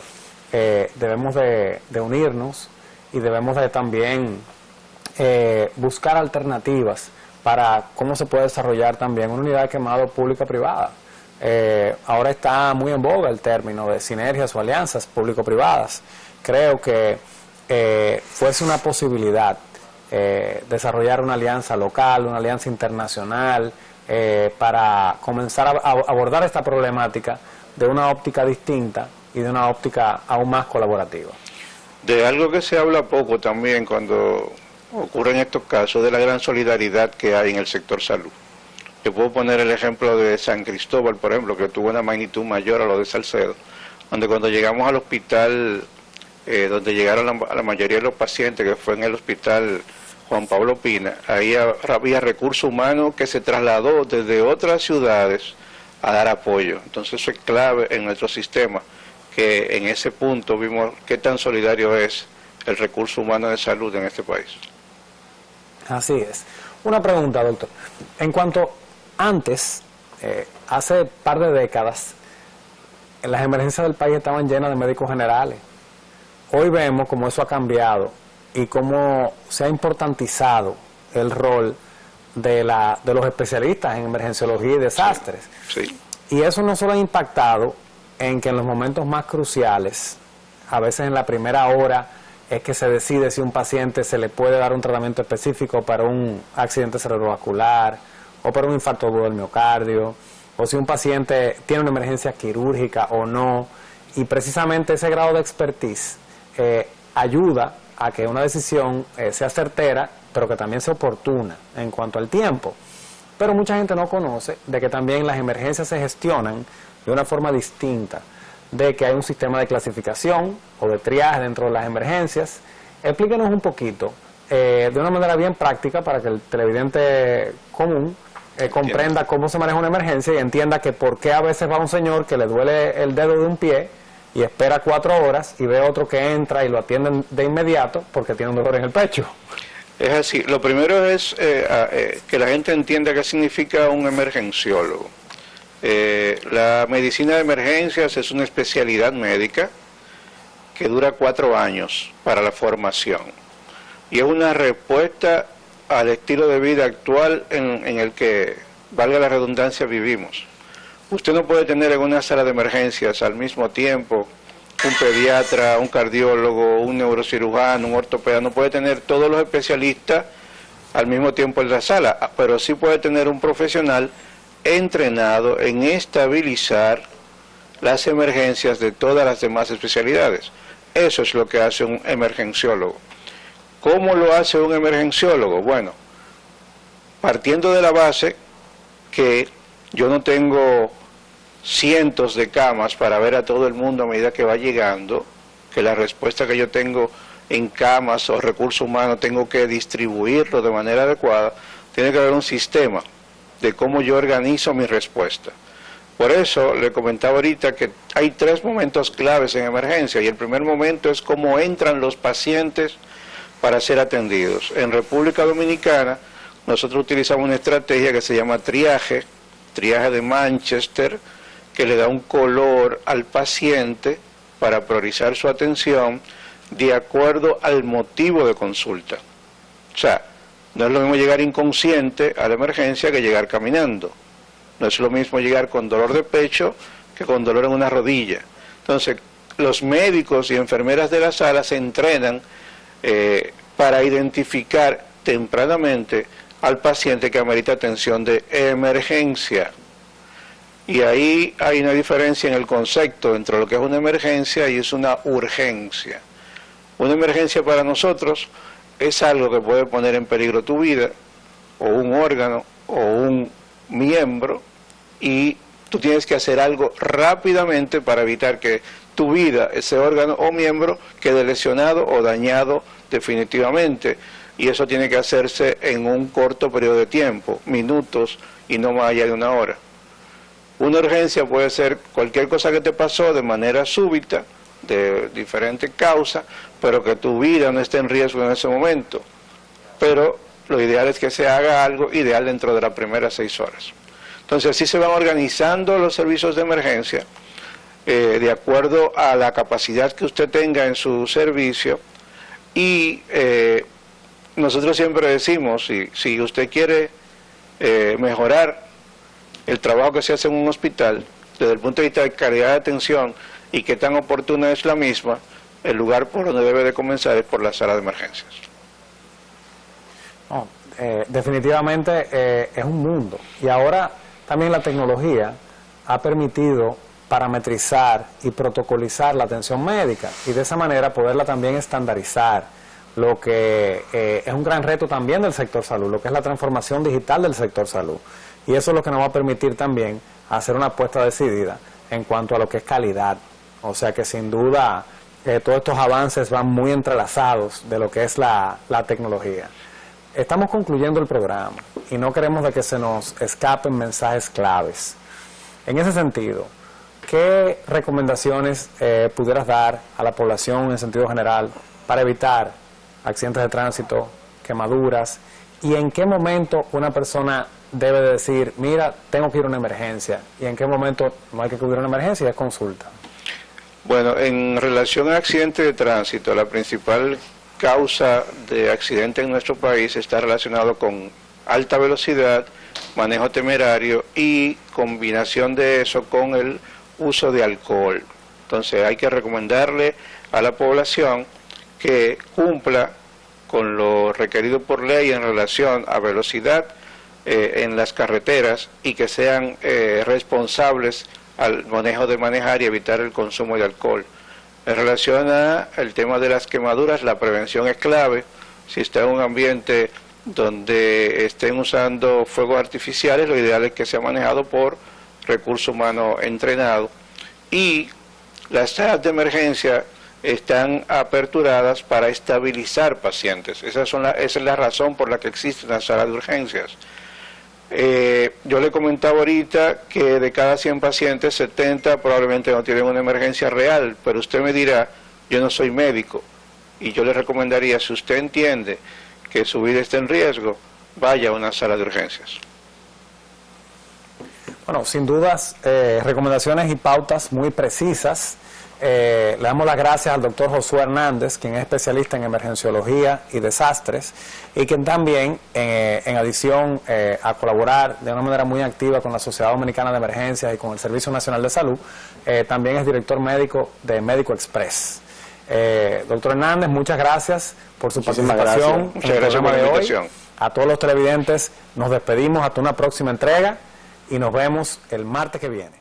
debemos de unirnos y debemos de también buscar alternativas para cómo se puede desarrollar también una unidad de quemado pública-privada. Ahora está muy en boga el término de sinergias o alianzas público-privadas. Creo que fuese una posibilidad desarrollar una alianza local, una alianza internacional, para comenzar a abordar esta problemática de una óptica distinta y de una óptica aún más colaborativa. De algo que se habla poco también cuando ocurren estos casos, de la gran solidaridad que hay en el sector salud. Yo puedo poner el ejemplo de San Cristóbal, por ejemplo, que tuvo una magnitud mayor a lo de Salcedo, donde cuando llegamos al hospital, donde llegaron la mayoría de los pacientes, que fue en el hospital Juan Pablo Pina, ahí había recurso humano que se trasladó desde otras ciudades a dar apoyo. Entonces eso es clave en nuestro sistema, que en ese punto vimos qué tan solidario es el recurso humano de salud en este país. Así es. Una pregunta, doctor. En cuanto antes, hace par de décadas, las emergencias del país estaban llenas de médicos generales. Hoy vemos cómo eso ha cambiado y cómo se ha importantizado el rol de los especialistas en emergenciología y desastres. Sí. Y eso no solo ha impactado en que en los momentos más cruciales, a veces en la primera hora, es que se decide si un paciente se le puede dar un tratamiento específico para un accidente cerebrovascular o para un infarto agudo del miocardio, o si un paciente tiene una emergencia quirúrgica o no. Y precisamente ese grado de expertise ayuda a que una decisión sea certera, pero que también sea oportuna en cuanto al tiempo. Pero mucha gente no conoce de que también las emergencias se gestionan de una forma distinta, de que hay un sistema de clasificación o de triaje dentro de las emergencias. Explíquenos un poquito, de una manera bien práctica, para que el televidente común comprenda cómo se maneja una emergencia y entienda que por qué a veces va un señor que le duele el dedo de un pie y espera 4 horas y ve otro que entra y lo atienden de inmediato porque tiene un dolor en el pecho. Es así. Lo primero es que la gente entienda qué significa un emergenciólogo. La medicina de emergencias es una especialidad médica que dura 4 años para la formación y es una respuesta al estilo de vida actual en el que, valga la redundancia, vivimos. Usted no puede tener en una sala de emergencias al mismo tiempo un pediatra, un cardiólogo, un neurocirujano, un ortopeda, no puede tener todos los especialistas al mismo tiempo en la sala, pero sí puede tener un profesional entrenado en estabilizar las emergencias de todas las demás especialidades. Eso es lo que hace un emergenciólogo. ¿Cómo lo hace un emergenciólogo? Bueno, partiendo de la base que yo no tengo cientos de camas para ver a todo el mundo a medida que va llegando, que la respuesta que yo tengo en camas o recursos humanos tengo que distribuirlo de manera adecuada, tiene que haber un sistema de cómo yo organizo mi respuesta. Por eso le comentaba ahorita que hay 3 momentos claves en emergencia y el primer momento es cómo entran los pacientes para ser atendidos. En República Dominicana nosotros utilizamos una estrategia que se llama triaje de Manchester, que le da un color al paciente para priorizar su atención de acuerdo al motivo de consulta. O sea, no es lo mismo llegar inconsciente a la emergencia que llegar caminando. No es lo mismo llegar con dolor de pecho que con dolor en una rodilla. Entonces, los médicos y enfermeras de la sala se entrenan para identificar tempranamente al paciente que amerita atención de emergencia. Y ahí hay una diferencia en el concepto entre lo que es una emergencia y es una urgencia. Una emergencia para nosotros es algo que puede poner en peligro tu vida, o un órgano, o un miembro, y tú tienes que hacer algo rápidamente para evitar que tu vida, ese órgano o miembro, quede lesionado o dañado definitivamente. Y eso tiene que hacerse en un corto periodo de tiempo, minutos y no más allá de 1 hora. Una urgencia puede ser cualquier cosa que te pasó de manera súbita, de diferente causa, pero que tu vida no esté en riesgo en ese momento. Pero lo ideal es que se haga algo ideal dentro de las primeras 6 horas. Entonces así se van organizando los servicios de emergencia, de acuerdo a la capacidad que usted tenga en su servicio. Y nosotros siempre decimos, si usted quiere mejorar el trabajo que se hace en un hospital, desde el punto de vista de calidad de atención y qué tan oportuna es la misma, el lugar por donde debe de comenzar es por la sala de emergencias. No, definitivamente es un mundo. Y ahora también la tecnología ha permitido parametrizar y protocolizar la atención médica y de esa manera poderla también estandarizar, lo que es un gran reto también del sector salud, lo que es la transformación digital del sector salud. Y eso es lo que nos va a permitir también hacer una apuesta decidida en cuanto a lo que es calidad. O sea que sin duda todos estos avances van muy entrelazados de lo que es la tecnología. Estamos concluyendo el programa y no queremos de que se nos escapen mensajes claves. En ese sentido, ¿qué recomendaciones pudieras dar a la población en sentido general para evitar accidentes de tránsito, quemaduras, y en qué momento una persona debe de decir, mira, tengo que ir a una emergencia, y en qué momento no hay que acudir a una emergencia y es consulta? Bueno, en relación a accidentes de tránsito, la principal causa de accidente en nuestro país está relacionado con alta velocidad, manejo temerario y combinación de eso con el uso de alcohol. Entonces hay que recomendarle a la población que cumpla con lo requerido por ley en relación a velocidad en las carreteras y que sean responsables al manejo de manejar y evitar el consumo de alcohol. En relación al tema de las quemaduras, la prevención es clave. Si está en un ambiente donde estén usando fuegos artificiales, lo ideal es que sea manejado por recurso humano entrenado. Y las salas de emergencia están aperturadas para estabilizar pacientes. Esa es la razón por la que existe una sala de urgencias. Yo le comentaba ahorita que de cada 100 pacientes, 70 probablemente no tienen una emergencia real, pero usted me dirá, yo no soy médico, y yo le recomendaría, si usted entiende que su vida está en riesgo, vaya a una sala de urgencias. Bueno, sin dudas, recomendaciones y pautas muy precisas. Le damos las gracias al doctor Josué Hernández, quien es especialista en emergenciología y desastres, y quien también, en adición a colaborar de una manera muy activa con la Sociedad Dominicana de Emergencias y con el Servicio Nacional de Salud, también es director médico de Médico Express. Doctor Hernández, muchas gracias por su participación en el programa de hoy. A todos los televidentes nos despedimos hasta una próxima entrega y nos vemos el martes que viene.